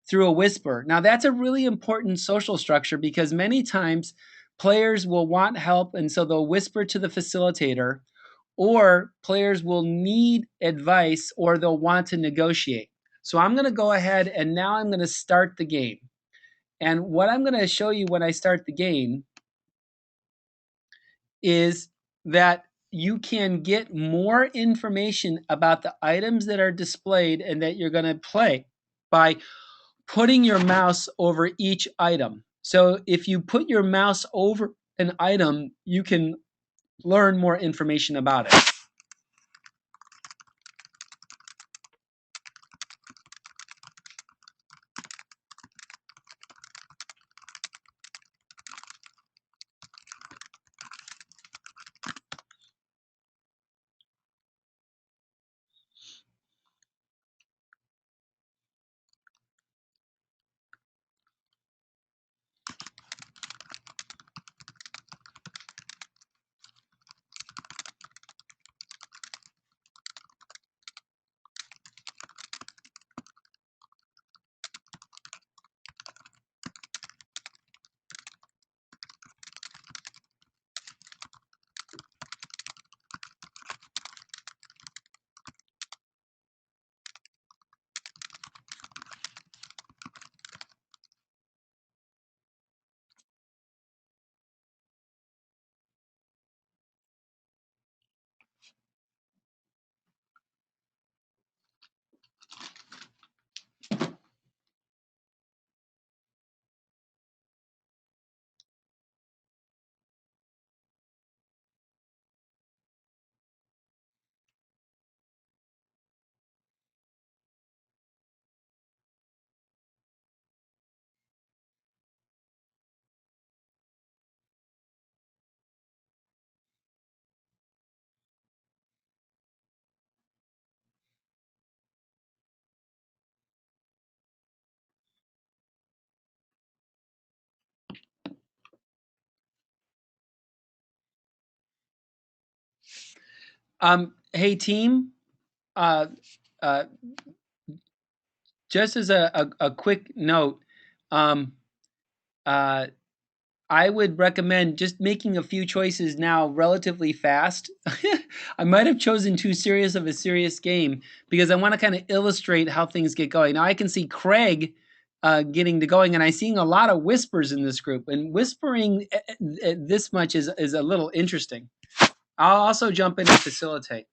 through a whisper. Now, that's a really important social structure because many times players will want help, and so they'll whisper to the facilitator, or players will need advice or they'll want to negotiate. So I'm going to go ahead and now I'm going to start the game. And what I'm going to show you when I start the game is that you can get more information about the items that are displayed and that you're going to play by putting your mouse over each item. So if you put your mouse over an item, you can learn more information about it. Hey team, uh, uh, just as a quick note, um, uh, I would recommend just making a few choices now relatively fast. I might have chosen too serious of a serious game because I want to kind of illustrate how things get going. Now I can see Craig getting to going, and I'm seeing a lot of whispers in this group. And whispering this much is a little interesting. I'll also jump in and facilitate.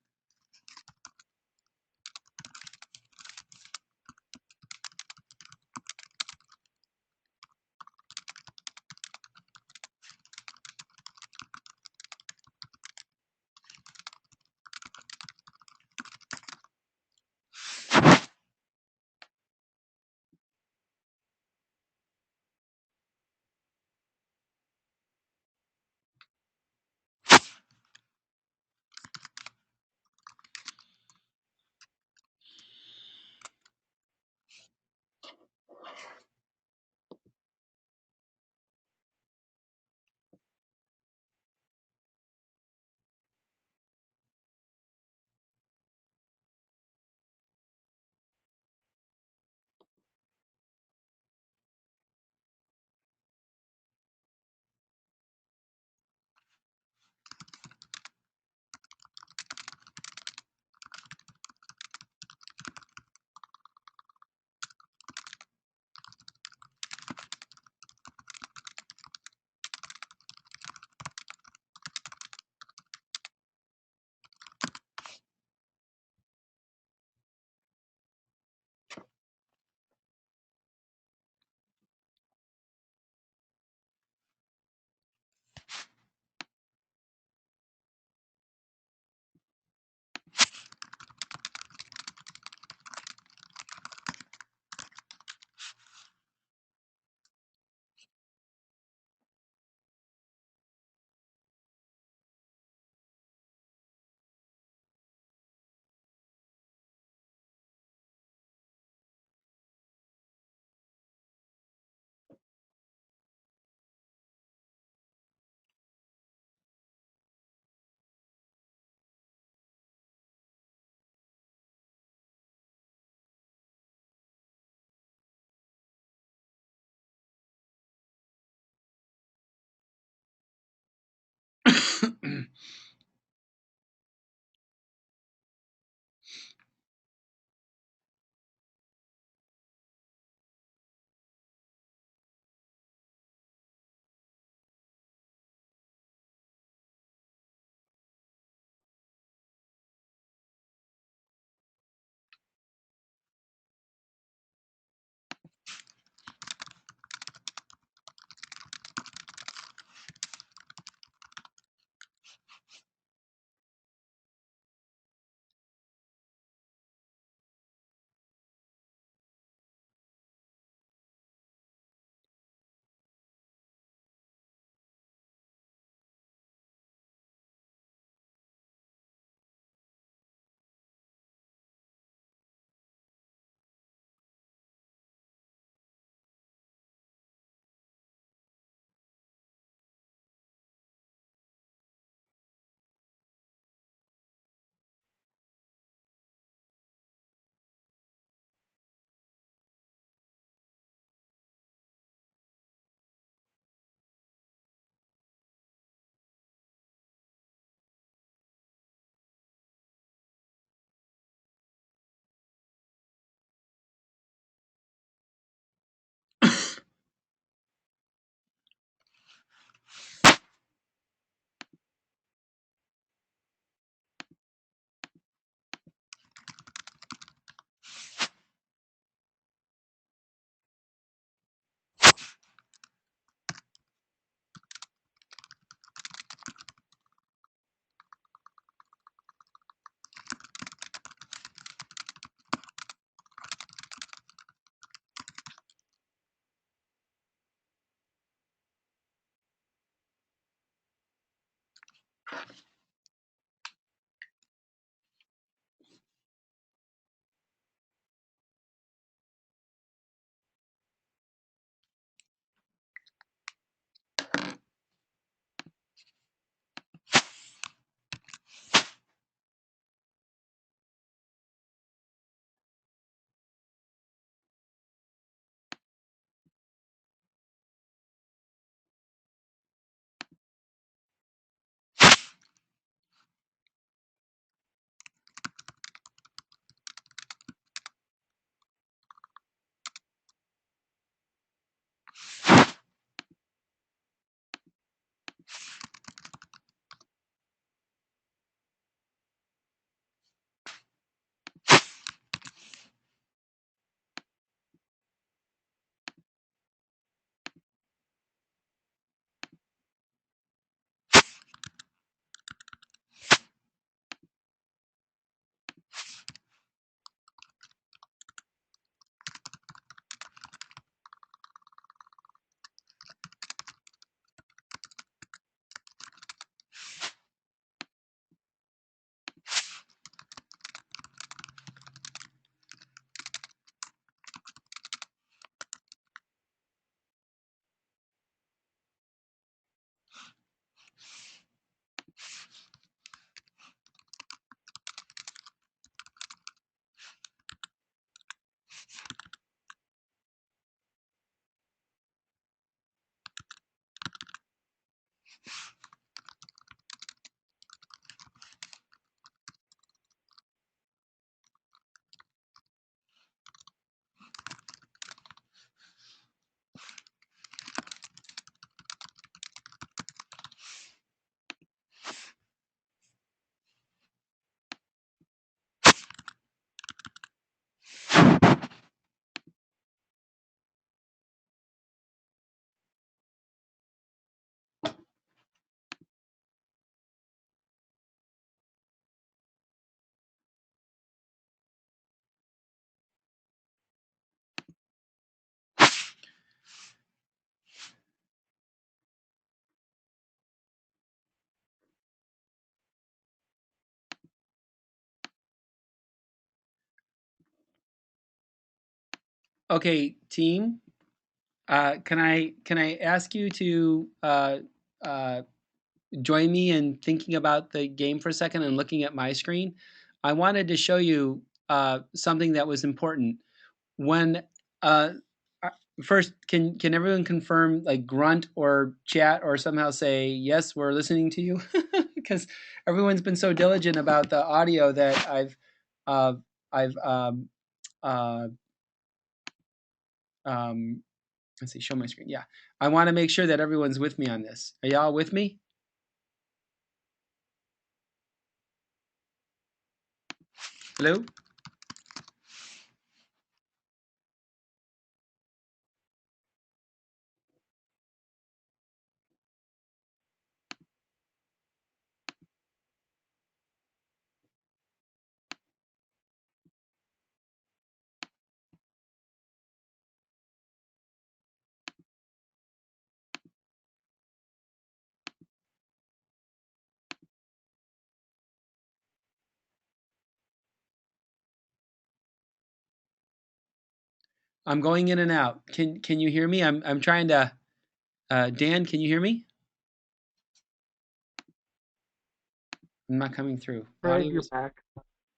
Okay, team. Can I ask you to join me in thinking about the game for a second and looking at my screen? I wanted to show you something that was important. When uh, first, can everyone confirm, like grunt or chat or somehow say yes, we're listening to you? Because everyone's been so diligent about the audio that uh, I've uh, um, let's see, show my screen. Yeah, I want to make sure that everyone's with me on this. Are y'all with me? Hello? I'm going in and out. Can you hear me? I'm trying to. Dan, can you hear me? I'm not coming through. Craig, Audio you're is back.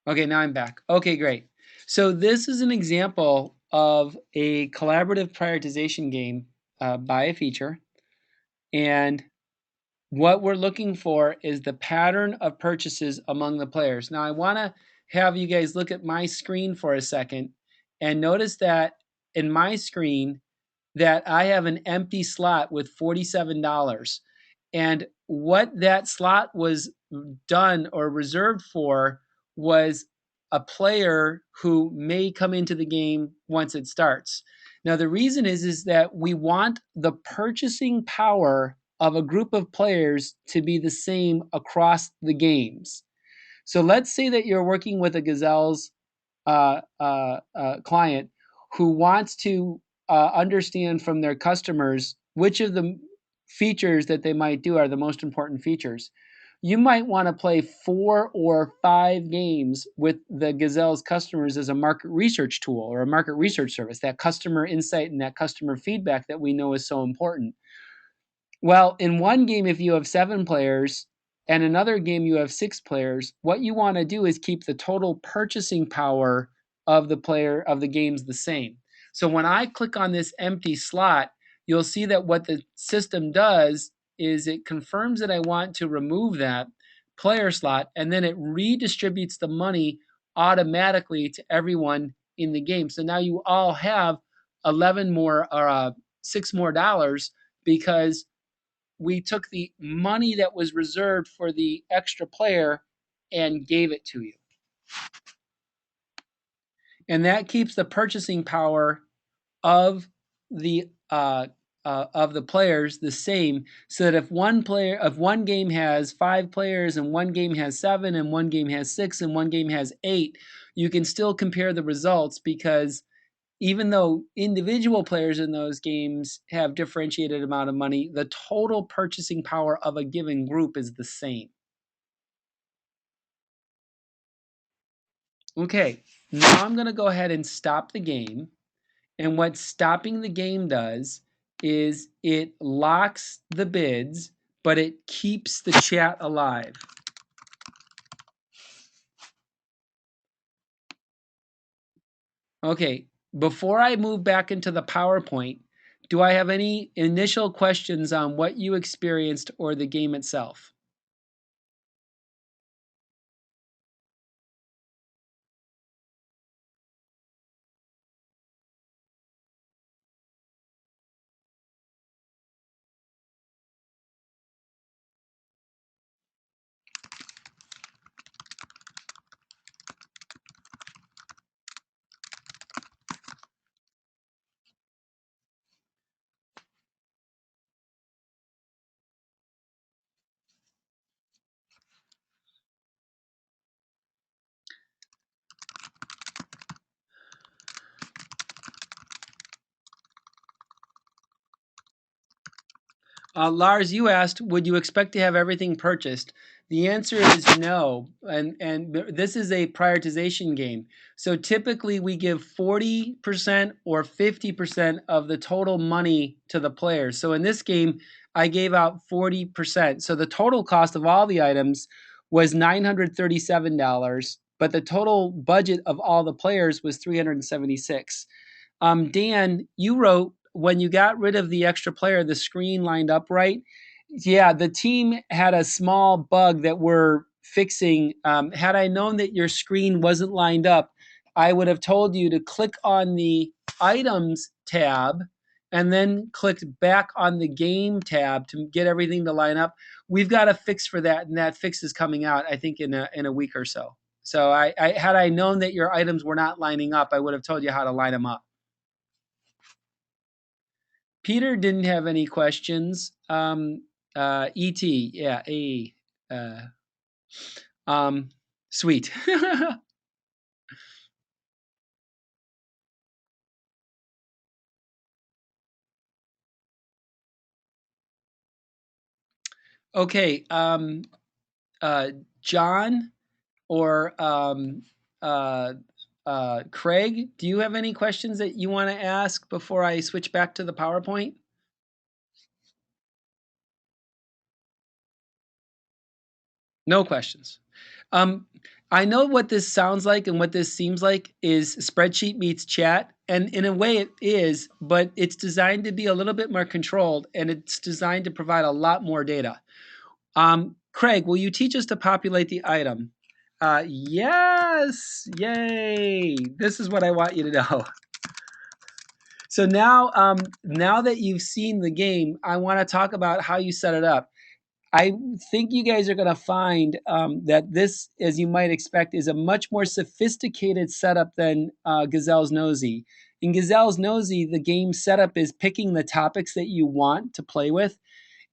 okay. Now I'm back. Okay, great. So this is an example of a collaborative prioritization game by a feature, and what we're looking for is the pattern of purchases among the players. Now I want to have you guys look at my screen for a second and notice that in my screen that I have an empty slot with $47. And what that slot was done or reserved for was a player who may come into the game once it starts. Now the reason is that we want the purchasing power of a group of players to be the same across the games. So let's say that you're working with a Gazelles client who wants to understand from their customers which of the features that they might do are the most important features. You might want to play 4 or 5 games with the Gazelle's customers as a market research tool or a market research service, that customer insight and that customer feedback that we know is so important. Well, in one game, if you have 7 players and another game you have 6 players, what you want to do is keep the total purchasing power of the player of the games the same. So when I click on this empty slot, you'll see that what the system does is it confirms that I want to remove that player slot, and then it redistributes the money automatically to everyone in the game. So now you all have 11 more or 6 more dollars because we took the money that was reserved for the extra player and gave it to you. And that keeps the purchasing power of the players the same, so that if one game has 5 players and one game has 7 and one game has 6 and one game has 8, you can still compare the results, because even though individual players in those games have differentiated amount of money, the total purchasing power of a given group is the same. Okay, now I'm going to go ahead and stop the game. And what stopping the game does is it locks the bids, but it keeps the chat alive. Okay, before I move back into the PowerPoint, do I have any initial questions on what you experienced or the game itself? Lars, you asked, would you expect to have everything purchased? The answer is no, and this is a prioritization game. So typically we give 40% or 50% of the total money to the players. So in this game, I gave out 40%. So the total cost of all the items was $937, but the total budget of all the players was $376. Dan, you wrote when you got rid of the extra player, the screen lined up right. Yeah, the team had a small bug that we're fixing. Had I known that your screen wasn't lined up, I would have told you to click on the items tab and then clicked back on the game tab to get everything to line up. We've got a fix for that, and that fix is coming out, I think, in a week or so. So had I known that your items were not lining up, I would have told you how to line them up. Peter didn't have any questions. E.T. Yeah, A. Sweet. Okay. John or Craig, do you have any questions that you want to ask before I switch back to the PowerPoint? No questions. I know what this sounds like and what this seems like is spreadsheet meets chat, and in a way it is, but it's designed to be a little bit more controlled, and it's designed to provide a lot more data. Craig, will you teach us to populate the item? Yes, yay! This is what I want you to know. So now, now that you've seen the game, I want to talk about how you set it up. I think you guys are going to find that this, as you might expect, is a much more sophisticated setup than Gazelle's Nosy. In Gazelle's Nosy, the game setup is picking the topics that you want to play with.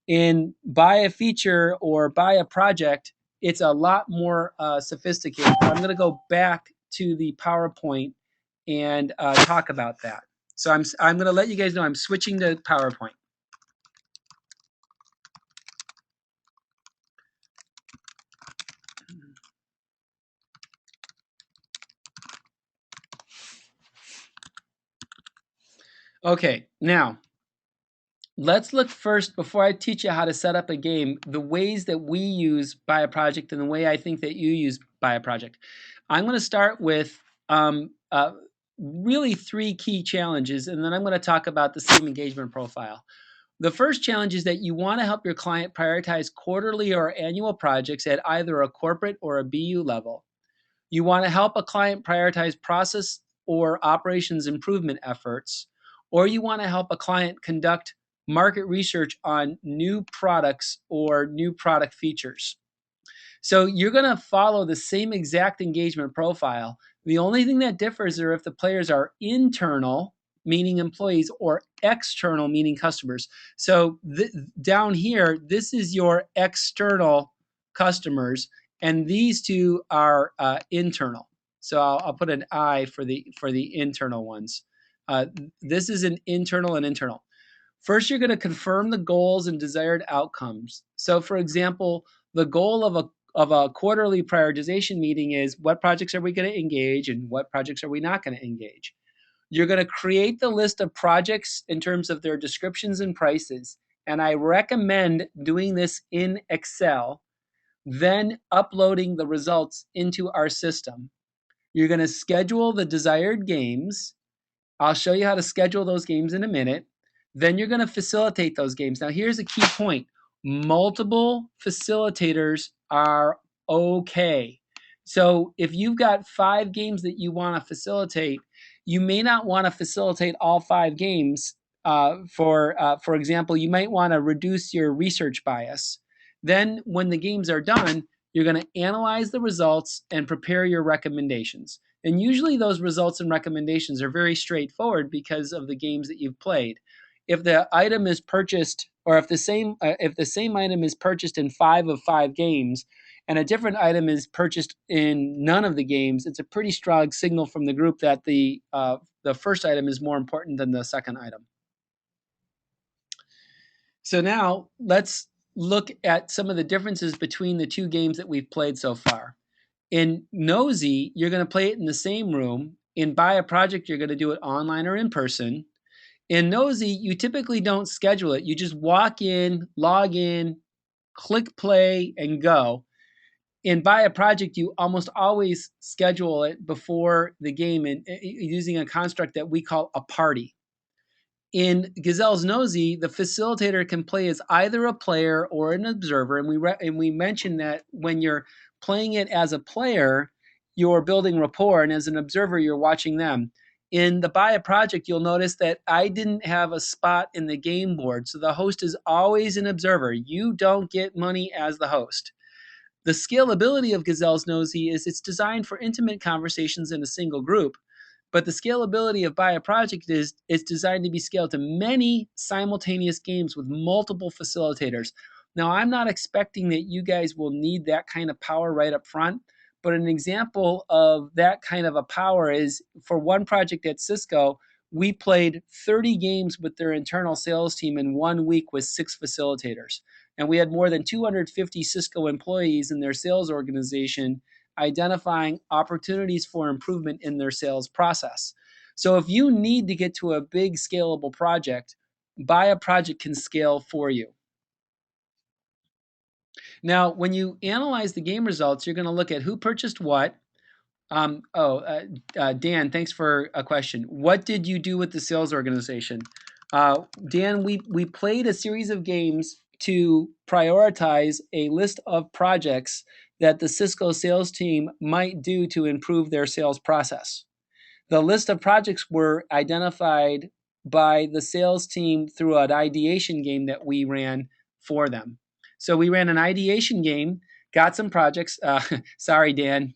In Buy a Feature or Buy a Project, it's a lot more sophisticated. I'm going to go back to the PowerPoint and talk about that. So I'm going to let you guys know I'm switching to PowerPoint. Okay, now let's look first, before I teach you how to set up a game, the ways that we use Buy a Project and the way I think that you use Buy a Project. I'm going to start with really 3 key challenges, and then I'm going to talk about the same engagement profile. The first challenge is that you want to help your client prioritize quarterly or annual projects at either a corporate or a BU level. You want to help a client prioritize process or operations improvement efforts, or you want to help a client conduct market research on new products or new product features. So you're going to follow the same exact engagement profile. The only thing that differs are if the players are internal, meaning employees, or external, meaning customers. So down here, this is your external customers, and these two are internal. So I'll put an I for the internal ones. This is an internal and internal. First, you're going to confirm the goals and desired outcomes. So, for example, the goal of a quarterly prioritization meeting is what projects are we going to engage and what projects are we not going to engage. You're going to create the list of projects in terms of their descriptions and prices. And I recommend doing this in Excel, then uploading the results into our system. You're going to schedule the desired games. I'll show you how to schedule those games in a minute. Then you're going to facilitate those games. Now, here's a key point. Multiple facilitators are okay. So if you've got 5 games that you want to facilitate, you may not want to facilitate all 5 games. For example, you might want to reduce your research bias. Then when the games are done, you're going to analyze the results and prepare your recommendations. And usually those results and recommendations are very straightforward because of the games that you've played. If the item is purchased, or if the same item is purchased in 5 of 5 games, and a different item is purchased in none of the games, it's a pretty strong signal from the group that the first item is more important than the second item. So now let's look at some of the differences between the two games that we've played so far. In Nosy, you're going to play it in the same room. In Buy a Project, you're going to do it online or in person. In Nosy, you typically don't schedule it. You just walk in, log in, click play, and go. In Buy a Project, you almost always schedule it before the game using a construct that we call a party. In Gazelle's Nosy, the facilitator can play as either a player or an observer, and we mentioned that when you're playing it as a player, you're building rapport, and as an observer, you're watching them. In the Buy a Project, you'll notice that I didn't have a spot in the game board, so the host is always an observer. You don't get money as the host. The scalability of Gazelle's Nosy is it's designed for intimate conversations in a single group. But the scalability of Buy a Project is it's designed to be scaled to many simultaneous games with multiple facilitators. Now, I'm not expecting that you guys will need that kind of power right up front, but an example of that kind of a power is for one project at Cisco, we played 30 games with their internal sales team in 1 week with 6 facilitators. And we had more than 250 Cisco employees in their sales organization identifying opportunities for improvement in their sales process. So if you need to get to a big scalable project, Buy a Project can scale for you. Now, when you analyze the game results, you're going to look at who purchased what. Dan, thanks for a question. What did you do with the sales organization? Dan, we played a series of games to prioritize a list of projects that the Cisco sales team might do to improve their sales process. The list of projects were identified by the sales team through an ideation game that we ran for them. So we ran an ideation game, got some projects. Sorry, Dan.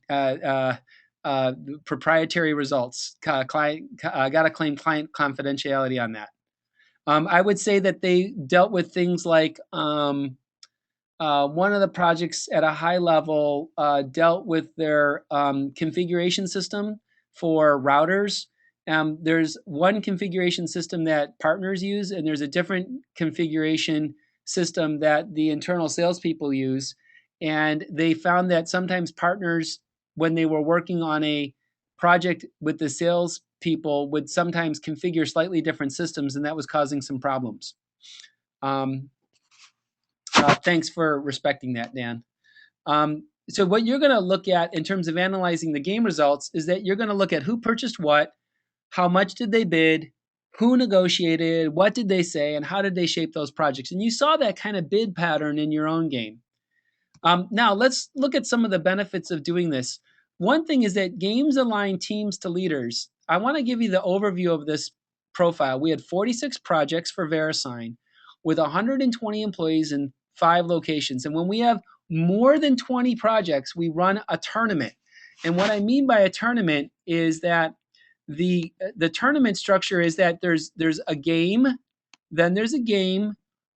Proprietary results. Got to claim client confidentiality on that. I would say that they dealt with things like one of the projects at a high level dealt with their configuration system for routers. There's one configuration system that partners use, and there's a different configuration system that the internal salespeople use. And they found that sometimes partners, when they were working on a project with the salespeople, would sometimes configure slightly different systems, and that was causing some problems. Thanks for respecting that, Dan. So what you're going to look at in terms of analyzing the game results is that you're going to look at who purchased what, how much did they bid, who negotiated, what did they say, and how did they shape those projects. And you saw that kind of bid pattern in your own game. Now, let's look at some of the benefits of doing this. One thing is that games align teams to leaders. I want to give you the overview of this profile. We had 46 projects for VeriSign with 120 employees in 5 locations. And when we have more than 20 projects, we run a tournament. And what I mean by a tournament is that the tournament structure is that there's a game, then there's a game,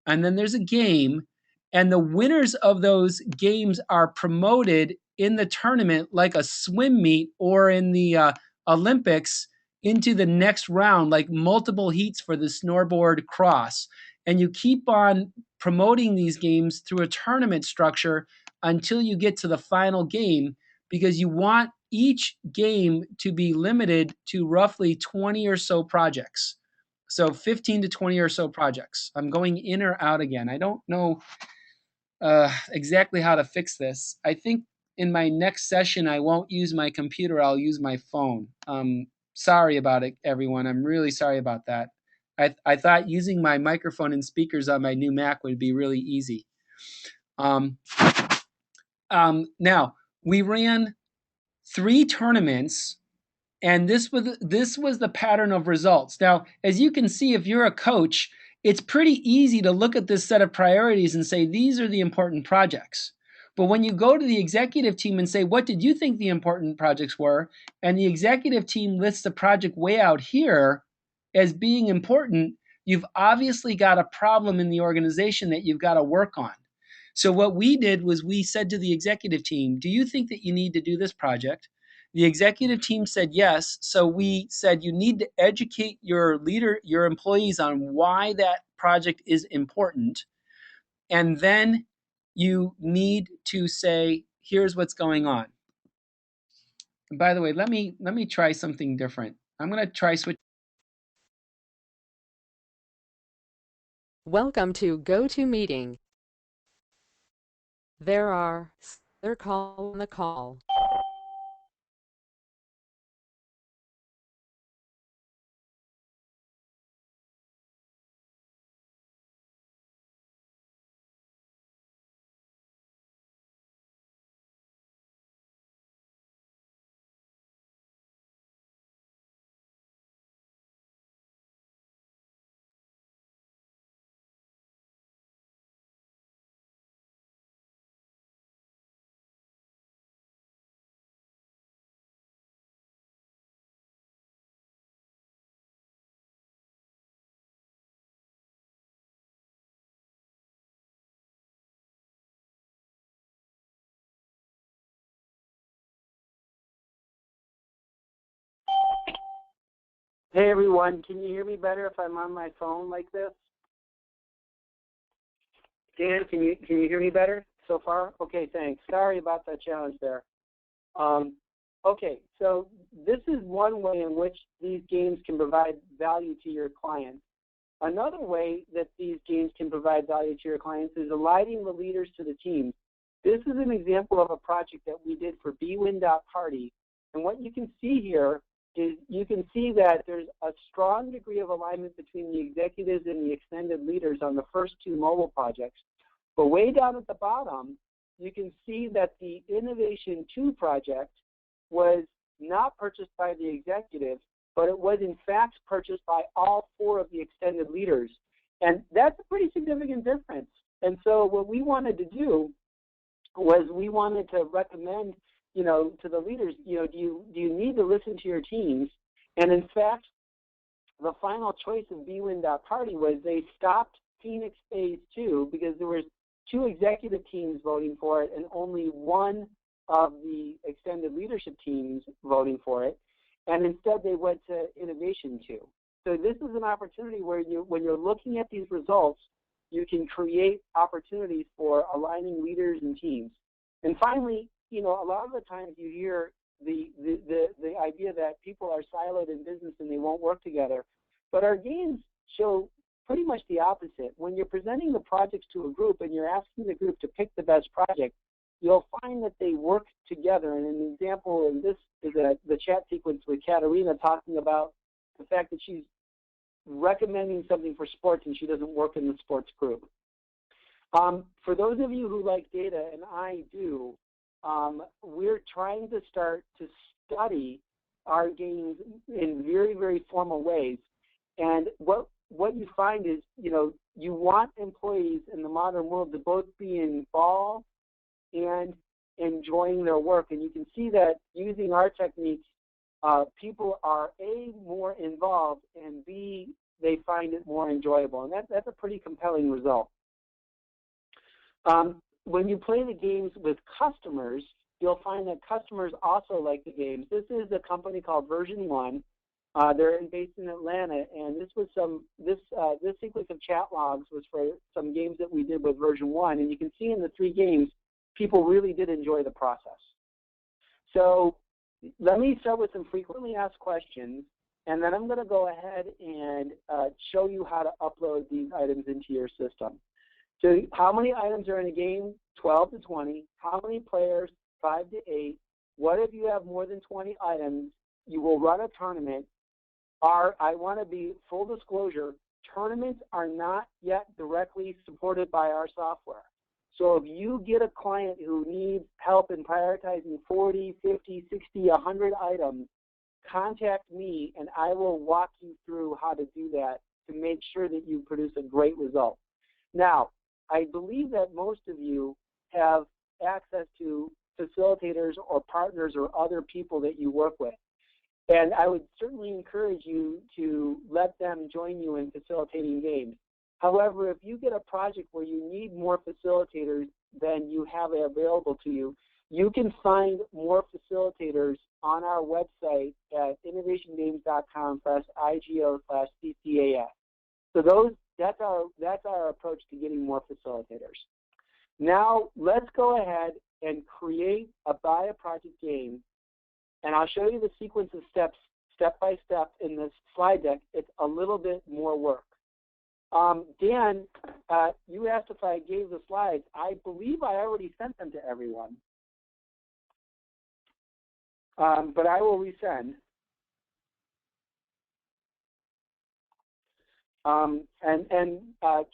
and then there's a game. And the winners of those games are promoted in the tournament like a swim meet or in the Olympics into the next round, like multiple heats for the snowboard cross. And you keep on promoting these games through a tournament structure until you get to the final game, because you want each game to be limited to roughly 20 or so projects. So 15 to 20 or so projects. I'm going in or out again. I don't know exactly how to fix this. I think in my next session, I won't use my computer. I'll use my phone. Sorry about it, everyone. I'm really sorry about that. I thought using my microphone and speakers on my new Mac would be really easy. Now, we ran 3 tournaments, and this was the pattern of results. Now, as you can see, if you're a coach, it's pretty easy to look at this set of priorities and say, these are the important projects. But when you go to the executive team and say, what did you think the important projects were? And the executive team lists the project way out here as being important, you've obviously got a problem in the organization that you've got to work on. So what we did was we said to the executive team, do you think that you need to do this project? The executive team said yes. So we said you need to educate your employees on why that project is important. And then you need to say, here's what's going on. And by the way, let me try something different. I'm going to try switch. Welcome to GoToMeeting. There are other call on the call. Hey everyone, can you hear me better if I'm on my phone like this? Dan, can you hear me better so far? Okay, thanks. Sorry about that challenge there. Okay, so this is one way in which these games can provide value to your clients. Another way that these games can provide value to your clients is aligning the leaders to the team. This is an example of a project that we did for bwin.party, and what you can see here is you can see that there's a strong degree of alignment between the executives and the extended leaders on the first two mobile projects. But way down at the bottom, you can see that the Innovation 2 project was not purchased by the executives, but it was in fact purchased by all four of the extended leaders. And that's a pretty significant difference. And so what we wanted to do was we wanted to recommend, to the leaders, do you need to listen to your teams? And in fact, the final choice of bwin.party was they stopped Phoenix Phase 2 because there was two executive teams voting for it and only one of the extended leadership teams voting for it. And instead they went to Innovation 2. So this is an opportunity where when you're looking at these results, you can create opportunities for aligning leaders and teams. And finally, a lot of the times you hear the idea that people are siloed in business and they won't work together. But our games show pretty much the opposite. When you're presenting the projects to a group and you're asking the group to pick the best project, you'll find that they work together. And an example in this is the chat sequence with Katerina talking about the fact that she's recommending something for sports and she doesn't work in the sports group. For those of you who like data, and I do, we're trying to start to study our games in very, very formal ways. And what you find is, you want employees in the modern world to both be involved and enjoying their work. And you can see that using our techniques, people are A, more involved, and B, they find it more enjoyable. And that's a pretty compelling result. When you play the games with customers, you'll find that customers also like the games. This is a company called Version 1. They're based in Atlanta, and this sequence of chat logs was for some games that we did with Version 1. And you can see in the three games, people really did enjoy the process. So let me start with some frequently asked questions, and then I'm going to go ahead and show you how to upload these items into your system. So how many items are in a game? 12 to 20. How many players? 5 to 8. What if you have more than 20 items? You will run a tournament. I want to be full disclosure, tournaments are not yet directly supported by our software. So if you get a client who needs help in prioritizing 40, 50, 60, 100 items, contact me and I will walk you through how to do that to make sure that you produce a great result. Now, I believe that most of you have access to facilitators or partners or other people that you work with. And I would certainly encourage you to let them join you in facilitating games. However, if you get a project where you need more facilitators than you have available to you, you can find more facilitators on our website at innovationgames.com/IGO/CCAS. So that's our approach to getting more facilitators. Now let's go ahead and create a buy a project game, and I'll show you the sequence of steps, step by step, in this slide deck. It's a little bit more work. Dan, you asked if I gave the slides. I believe I already sent them to everyone, but I will resend.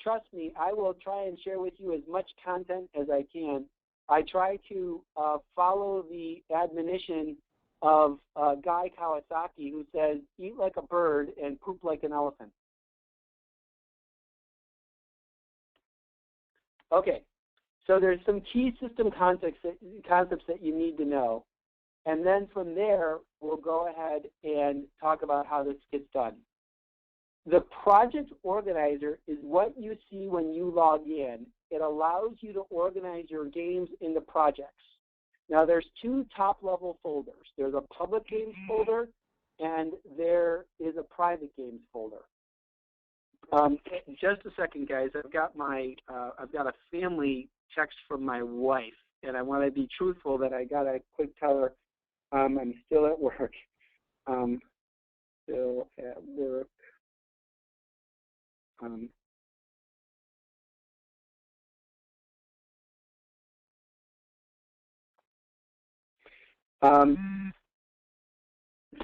Trust me, I will try and share with you as much content as I can. I try to follow the admonition of Guy Kawasaki, who says, eat like a bird and poop like an elephant. Okay, so there's some key system concepts that you need to know. And then from there, we'll go ahead and talk about how this gets done. The project organizer is what you see when you log in. It allows you to organize your games into projects. Now, there's two top-level folders. There's a public games folder, and there is a private games folder. Just a second, guys. I've got a family text from my wife, and I want to be truthful that I got to quick tell her I'm still at work. Still at work.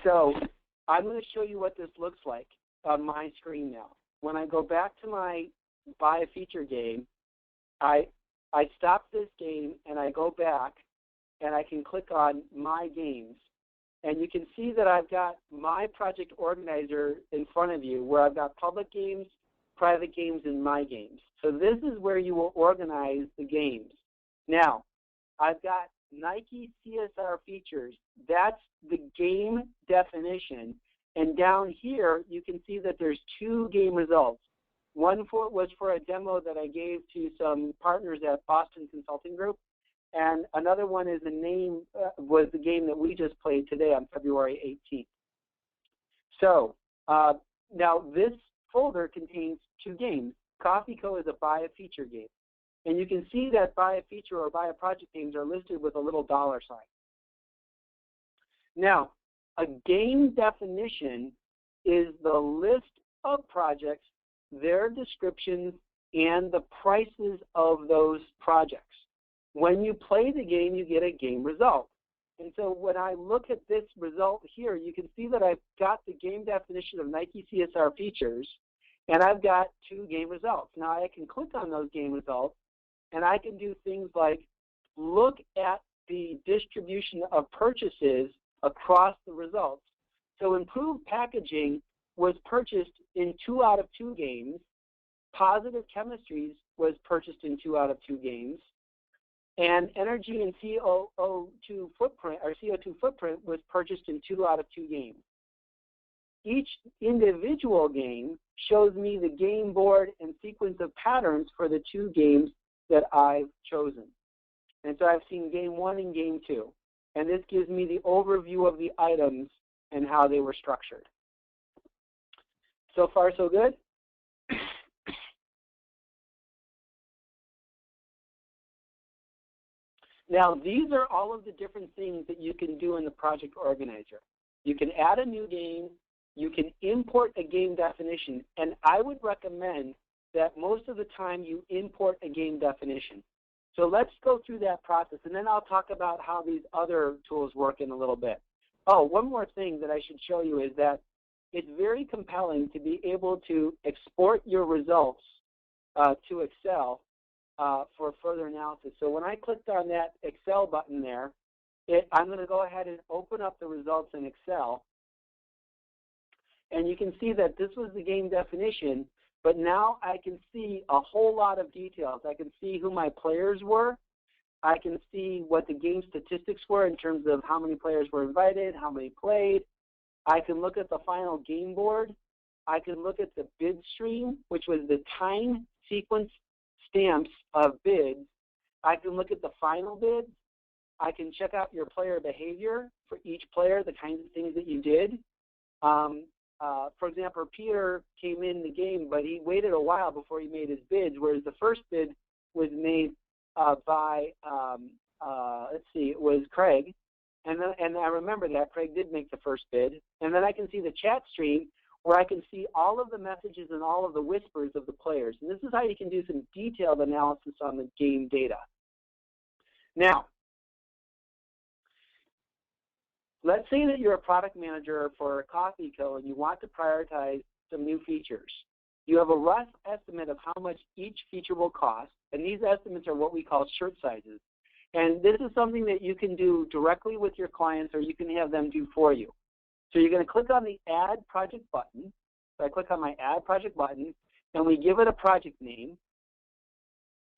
So I'm going to show you what this looks like on my screen now. When I go back to my buy a feature game, I stop this game and I go back and I can click on my games. And you can see that I've got my project organizer in front of you, where I've got public games, private games, and my games. So this is where you will organize the games. Now, I've got Nike CSR features. That's the game definition. And down here, you can see that there's two game results. One was for a demo that I gave to some partners at Boston Consulting Group, and another one is was the game that we just played today on February 18th. So now this folder contains two games. Coffee Co. is a buy a feature game. And you can see that buy a feature or buy a project games are listed with a little $sign. Now, a game definition is the list of projects, their descriptions, and the prices of those projects. When you play the game, you get a game result. And so when I look at this result here, you can see that I've got the game definition of Nike CSR features, and I've got two game results. Now I can click on those game results, and I can do things like look at the distribution of purchases across the results. So improved packaging was purchased in 2 out of 2 games. Positive chemistries was purchased in 2 out of 2 games. And energy and CO2 footprint was purchased in 2 out of 2 games. Each individual game shows me the game board and sequence of patterns for the 2 games that I've chosen. And so I've seen game 1 and game 2. And this gives me the overview of the items and how they were structured. So far, so good? Now, these are all of the different things that you can do in the project organizer. You can add a new game. You can import a game definition. And I would recommend that most of the time you import a game definition. So let's go through that process, and then I'll talk about how these other tools work in a little bit. Oh, one more thing that I should show you is that it's very compelling to be able to export your results to Excel for further analysis. So when I clicked on that Excel button there, I'm going to go ahead and open up the results in Excel. And you can see that this was the game definition, but now I can see a whole lot of details. I can see who my players were. I can see what the game statistics were in terms of how many players were invited, how many played. I can look at the final game board. I can look at the bid stream, which was the time sequence stamps of bids. I can look at the final bids. I can check out your player behavior for each player, the kinds of things that you did. for example, Peter came in the game, but he waited a while before he made his bids, whereas the first bid was made by, let's see, it was Craig. And I remember that Craig did make the first bid. And then I can see the chat stream where I can see all of the messages and all of the whispers of the players. And this is how you can do some detailed analysis on the game data. Now, let's say that you're a product manager for a coffee co and you want to prioritize some new features. You have a rough estimate of how much each feature will cost, and these estimates are what we call shirt sizes. And this is something that you can do directly with your clients, or you can have them do for you. So you're going to click on the Add Project button. So I click on my Add Project button, and we give it a project name.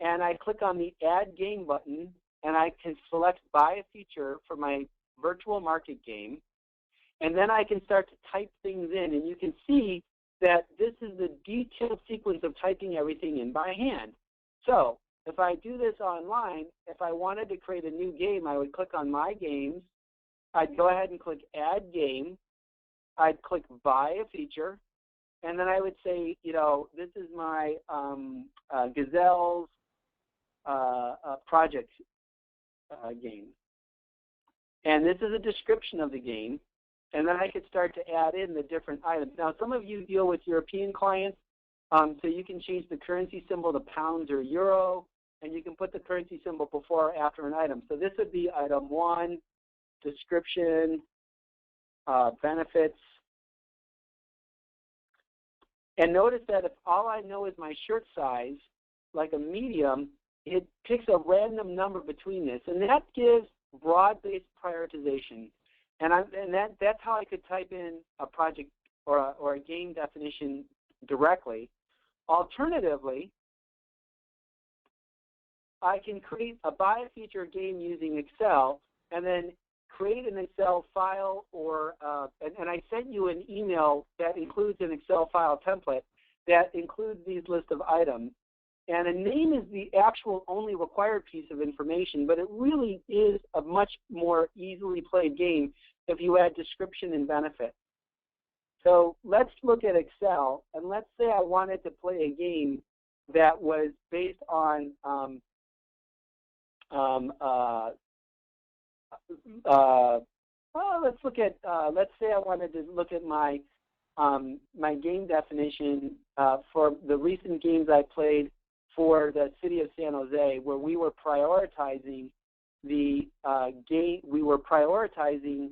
And I click on the Add Game button, and I can select Buy a Feature for my virtual market game. And then I can start to type things in, and you can see that this is the detailed sequence of typing everything in by hand. So if I do this online, if I wanted to create a new game, I would click on My Games. I'd go ahead and click Add Game. I'd click Buy a Feature. And then I would say, you know, this is my Gazelles project game. And this is a description of the game. And then I could start to add in the different items. Now, some of you deal with European clients, so you can change the currency symbol to pounds or euro, and you can put the currency symbol before or after an item. So this would be item 1, description, benefits. And notice that if all I know is my shirt size, like a medium, it picks a random number between this, and that gives broad-based prioritization. And that's how I could type in a project or a game definition directly. Alternatively, I can create a buy a feature game using Excel, and then create an Excel file, or and I sent you an email that includes an Excel file template that includes these list of items. And a name is the actual only required piece of information, but it really is a much more easily played game if you add description and benefit. So let's look at Excel, and let's say I wanted to play a game that was based on let's say I wanted to look at my my game definition for the recent games I played for the city of San Jose, where we were prioritizing the we were prioritizing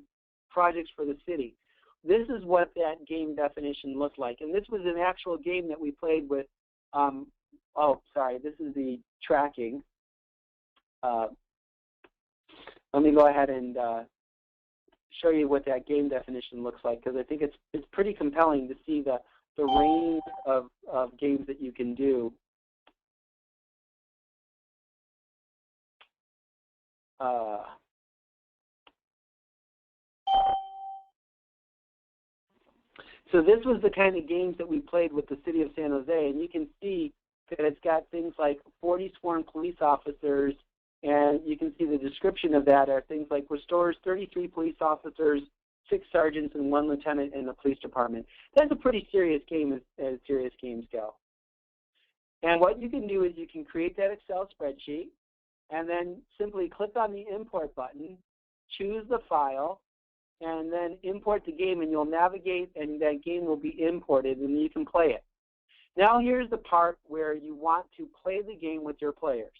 projects for the city. This is what that game definition looked like, and this was an actual game that we played with. Oh, sorry, this is the tracking. Let me go ahead and show you what that game definition looks like, because I think it's pretty compelling to see the range of games that you can do. So this was the kind of games that we played with the city of San Jose, and you can see that it's got things like 40 sworn police officers, and you can see the description of that are things like restores 33 police officers, 6 sergeants, and 1 lieutenant in the police department. That's a pretty serious game as serious games go. And what you can do is you can create that Excel spreadsheet, and then simply click on the import button, choose the file, and then import the game, and you'll navigate, and that game will be imported, and you can play it. Now here's the part where you want to play the game with your players.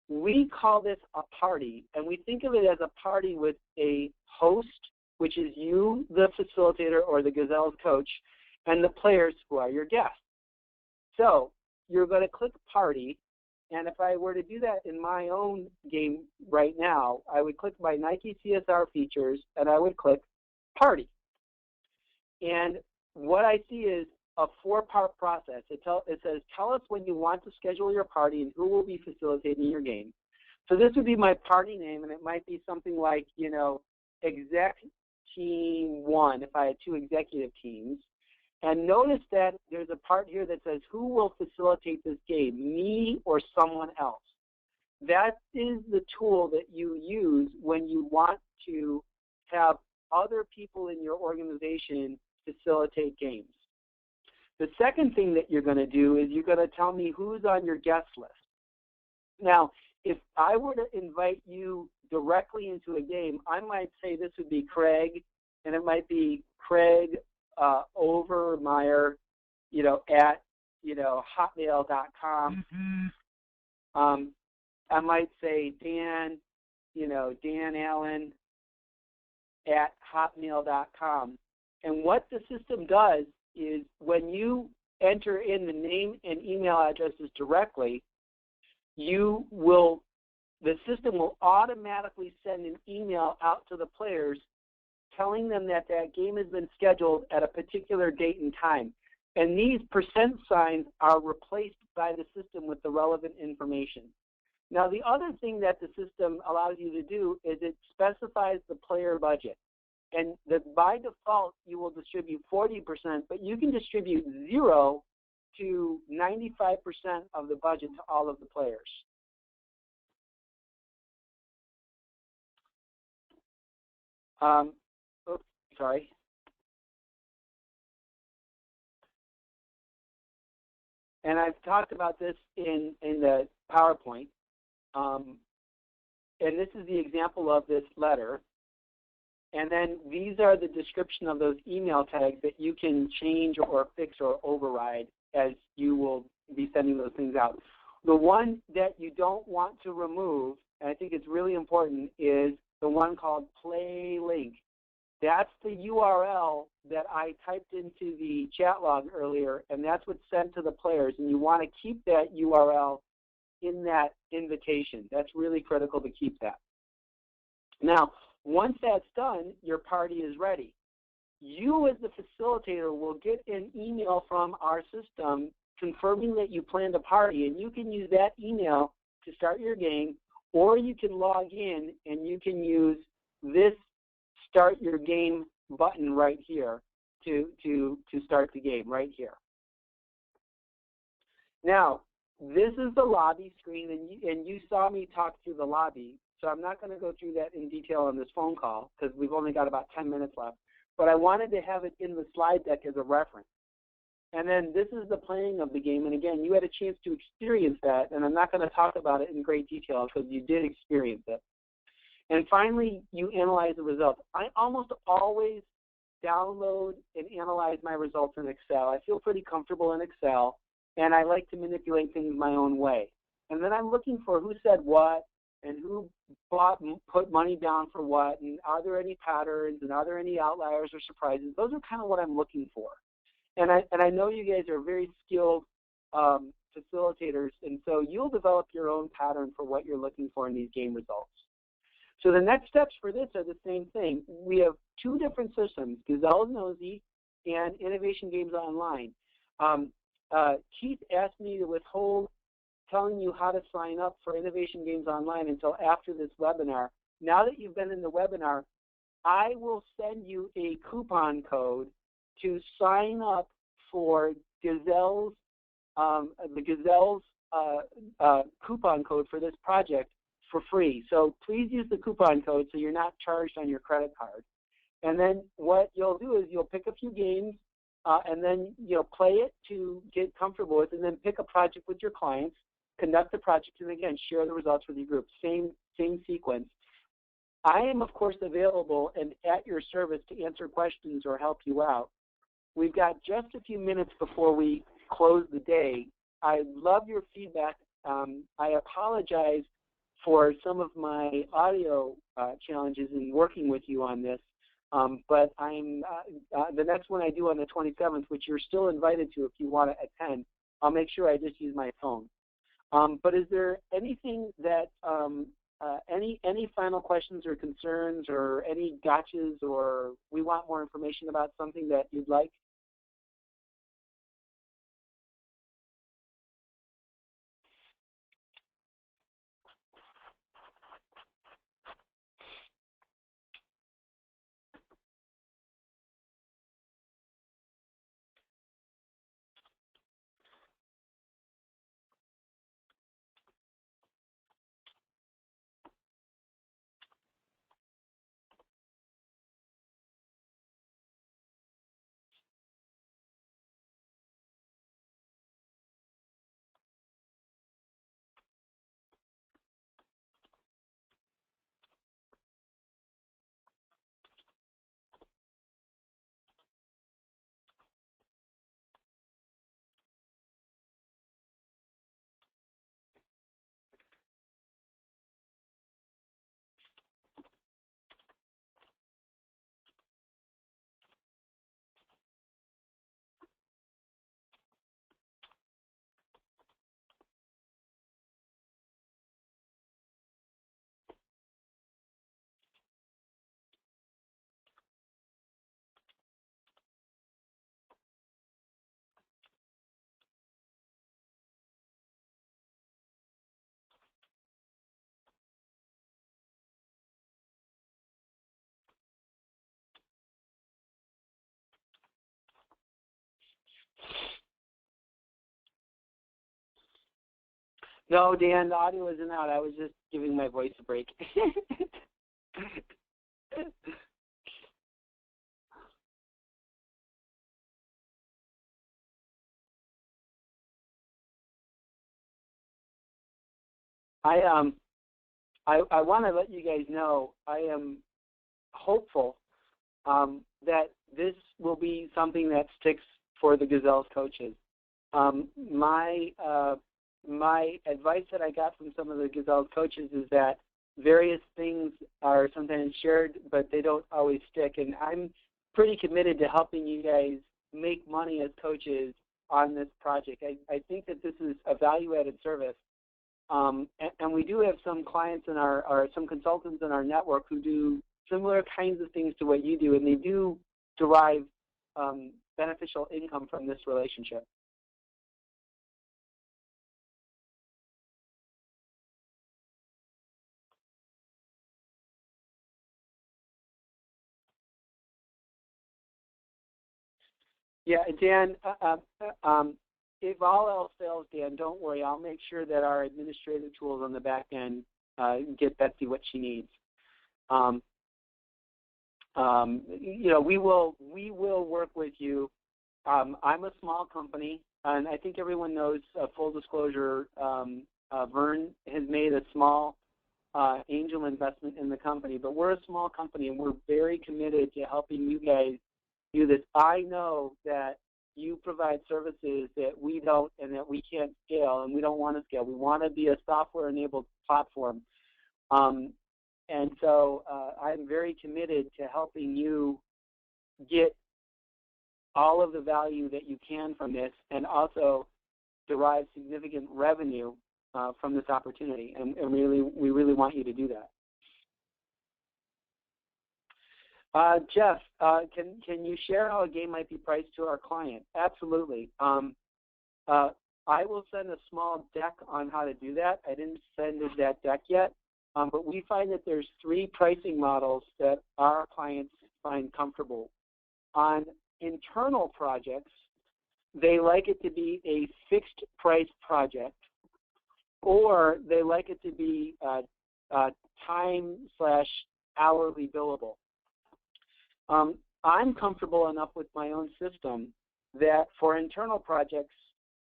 We call this a party, and we think of it as a party with a host, which is you, the facilitator, or the Gazelles coach, and the players, who are your guests. So you're going to click Party, and if I were to do that in my own game right now, I would click my Nike CSR features, and I would click Party. And what I see is a 4-part process. It says, tell us when you want to schedule your party and who will be facilitating your game. So this would be my party name, and it might be something like, you know, Exec Team 1, if I had 2 executive teams. And notice that there's a part here that says, who will facilitate this game, me or someone else? That is the tool that you use when you want to have other people in your organization facilitate games. The second thing that you're going to do is you're going to tell me who's on your guest list. Now, if I were to invite you directly into a game, I might say this would be Craig, and it might be Craig Overmeyer, at hotmail.com. I might say Dan, Dan Allen at hotmail.com. And what the system does is when you enter in the name and email addresses directly, the system will automatically send an email out to the players telling them that that game has been scheduled at a particular date and time. And these percent signs are replaced by the system with the relevant information. Now, the other thing that the system allows you to do is it specifies the player budget. And that by default, you will distribute 40%, but you can distribute 0 to 95% of the budget to all of the players. Oops, sorry. And I've talked about this in the PowerPoint. And this is the example of this letter. And then these are the description of those email tags that you can change or fix or override as you will be sending those things out. The one that you don't want to remove, and I think it's really important, is the one called play link. That's the URL that I typed into the chat log earlier, and that's what's sent to the players. And you want to keep that URL in that invitation. That's really critical to keep that. Now, once that's done, your party is ready. You as the facilitator will get an email from our system confirming that you planned a party, and you can use that email to start your game, or you can log in and you can use this start your game button right here to start the game right here. Now, this is the lobby screen, and you saw me talk through the lobby, so I'm not going to go through that in detail on this phone call because we've only got about 10 minutes left, but I wanted to have it in the slide deck as a reference. And then this is the playing of the game, and again, you had a chance to experience that, and I'm not going to talk about it in great detail because you did experience it. And finally, you analyze the results. I almost always download and analyze my results in Excel. I feel pretty comfortable in Excel, and I like to manipulate things my own way. And then I'm looking for who said what and who put money down for what, and are there any patterns, and are there any outliers or surprises. Those are kind of what I'm looking for. And I know you guys are very skilled facilitators, and so you'll develop your own pattern for what you're looking for in these game results. So the next steps for this are the same thing. We have two different systems, Gazelle Nosy and Innovation Games Online. Keith asked me to withhold telling you how to sign up for Innovation Games Online until after this webinar. Now that you've been in the webinar, I will send you a coupon code to sign up for Gazelles, the Gazelles coupon code for this project for free. So please use the coupon code so you're not charged on your credit card. And then what you'll do is you'll pick a few games and then you'll play it to get comfortable with, and then pick a project with your clients, conduct the project, and again, share the results with your group. Same sequence. I am, of course, available and at your service to answer questions or help you out. We've got just a few minutes before we close the day. I love your feedback. I apologize for some of my audio challenges in working with you on this, but I'm the next one I do on the 27th, which you're still invited to if you want to attend, I'll make sure I just use my phone. But is there anything that, any final questions or concerns or any gotchas, or we want more information about something that you'd like? No, Dan, the audio isn't out. I was just giving my voice a break. I want to let you guys know I am hopeful that this will be something that sticks for the Gazelles coaches. My advice that I got from some of the Gazelles coaches is that various things are sometimes shared, but they don't always stick. And I'm pretty committed to helping you guys make money as coaches on this project. I think that this is a value-added service. And we do have some clients in or some consultants in our network who do similar kinds of things to what you do, and they do derive beneficial income from this relationship. Yeah, Dan, if all else fails, Dan, don't worry. I'll make sure that our administrative tools on the back end get Betsy what she needs. You know, we will work with you. I'm a small company, and I think everyone knows. Full disclosure, Vern has made a small angel investment in the company, but we're a small company, and we're very committed to helping you guys do this. I know that you provide services that we don't and that we can't scale, and we don't want to scale. We want to be a software-enabled platform. And so I'm very committed to helping you get all of the value that you can from this and also derive significant revenue from this opportunity. And we really want you to do that. Jeff, can you share how a game might be priced to our client? Absolutely. I will send a small deck on how to do that. I didn't send that deck yet, but we find that there's 3 pricing models that our clients find comfortable. On internal projects, they like it to be a fixed price project, or they like it to be time/hourly billable. I'm comfortable enough with my own system that for internal projects,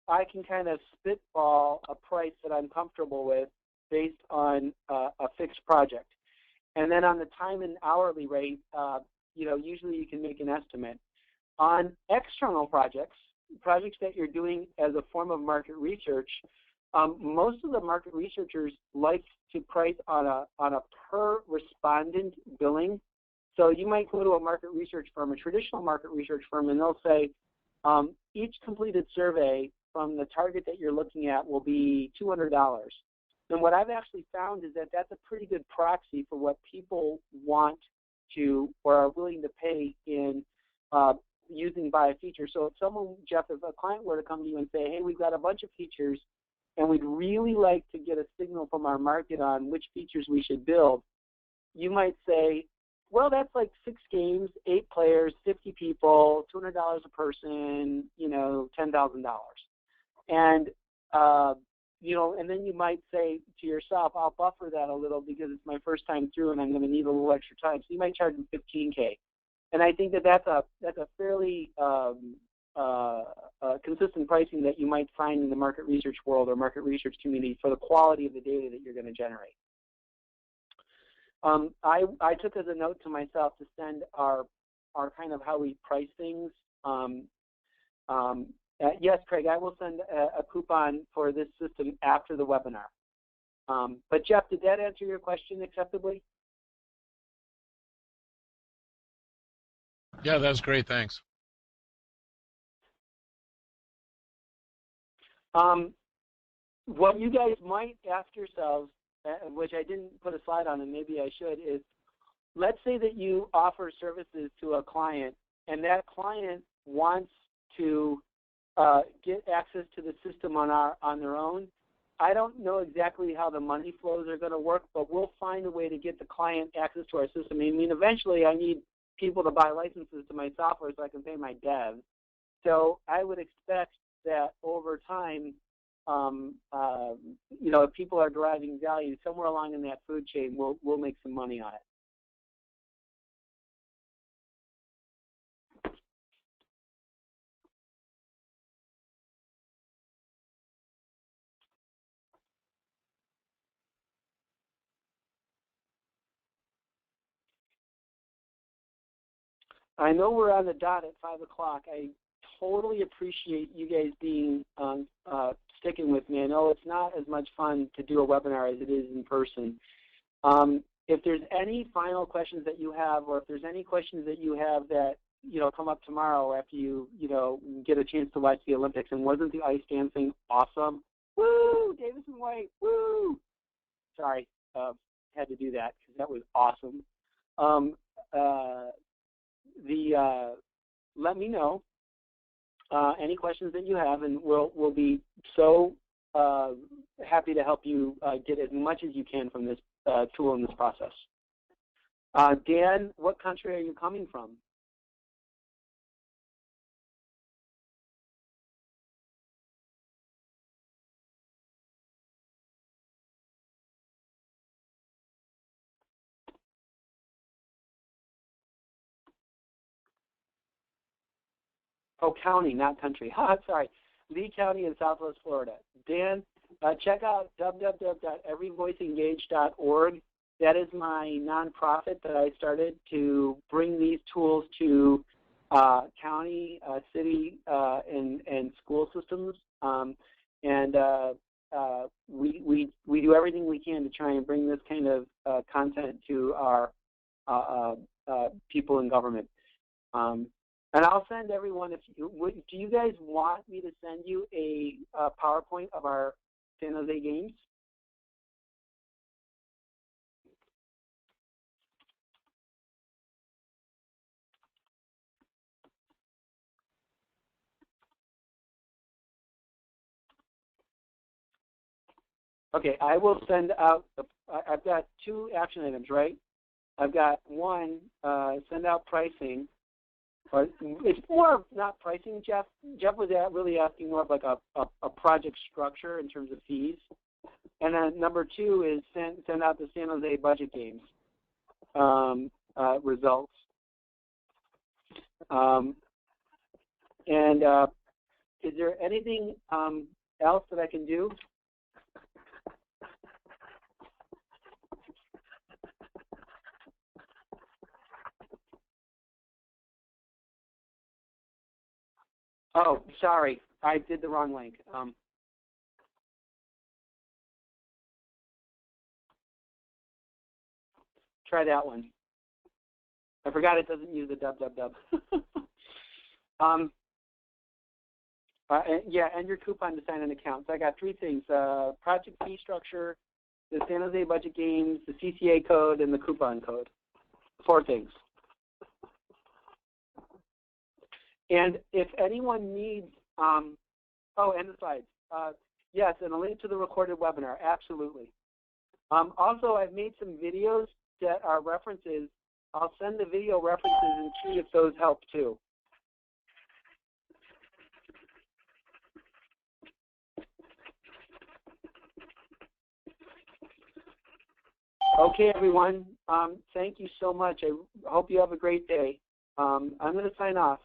I can kind of spitball a price that I'm comfortable with based on a fixed project. And then on the time and hourly rate, you know, usually you can make an estimate. On external projects that you're doing as a form of market research, most of the market researchers like to price on a per respondent billing. So you might go to a market research firm, a traditional market research firm, and they'll say each completed survey from the target that you're looking at will be $200. And what I've actually found is that that's a pretty good proxy for what people want to or are willing to pay in using by a feature. So if someone, Jeff, if a client were to come to you and say, hey, we've got a bunch of features and we'd really like to get a signal from our market on which features we should build, you might say, well, that's like 6 games, 8 players, 50 people, $200 a person, you know, $10,000. And, you know, and then you might say to yourself, I'll buffer that a little because it's my first time through and I'm going to need a little extra time. So you might charge them $15K. And I think that that's a fairly consistent pricing that you might find in the market research world or market research community for the quality of the data that you're going to generate. I took as a note to myself to send our kind of how we price things. Yes, Craig, I will send a coupon for this system after the webinar. But Jeff, did that answer your question acceptably? Yeah, that was great. Thanks. What you guys might ask yourselves, which I didn't put a slide on and maybe I should, is let's say that you offer services to a client and that client wants to get access to the system on their own. I don't know exactly how the money flows are going to work, but we'll find a way to get the client access to our system. I mean, eventually I need people to buy licenses to my software so I can pay my devs. So I would expect that over time you know, if people are deriving value somewhere along in that food chain, we'll make some money on it. I know we're on the dot at 5 o'clock. I totally appreciate you guys being sticking with me. I know it's not as much fun to do a webinar as it is in person. If there's any final questions that you have, or if there's any questions that you have that, you know, come up tomorrow after you know, get a chance to watch the Olympics, and wasn't the ice dancing awesome? Woo! Davis and White, woo! Sorry, had to do that because that was awesome. Let me know any questions that you have, and we'll be so happy to help you get as much as you can from this tool in this process. Dan, what country are you coming from? Oh, county, not country. Sorry. Lee County in Southwest Florida. Dan, check out www.everyvoiceengaged.org. That is my nonprofit that I started to bring these tools to county, city, and school systems. We do everything we can to try and bring this kind of content to our people in government. And I'll send everyone, if you do you guys want me to send you a PowerPoint of our San Jose games? Okay, I will send out, I've got 2 action items, right? I've got one, send out pricing. Or it's more of not pricing, Jeff. Jeff was really asking more of like a project structure in terms of fees. And then number 2 is send out the San Jose budget games results. Is there anything else that I can do? Oh, sorry, I did the wrong link. Try that one. I forgot it doesn't use the www. Yeah, and your coupon to sign an account. So I got 3 things: project fee structure, the San Jose budget games, the CCA code, and the coupon code. 4 things. And if anyone needs, oh, and the slides. Yes, and a link to the recorded webinar, absolutely. Also, I've made some videos that are references. I'll send the video references and see if those help too. Okay, everyone. Thank you so much. I hope you have a great day. I'm going to sign off.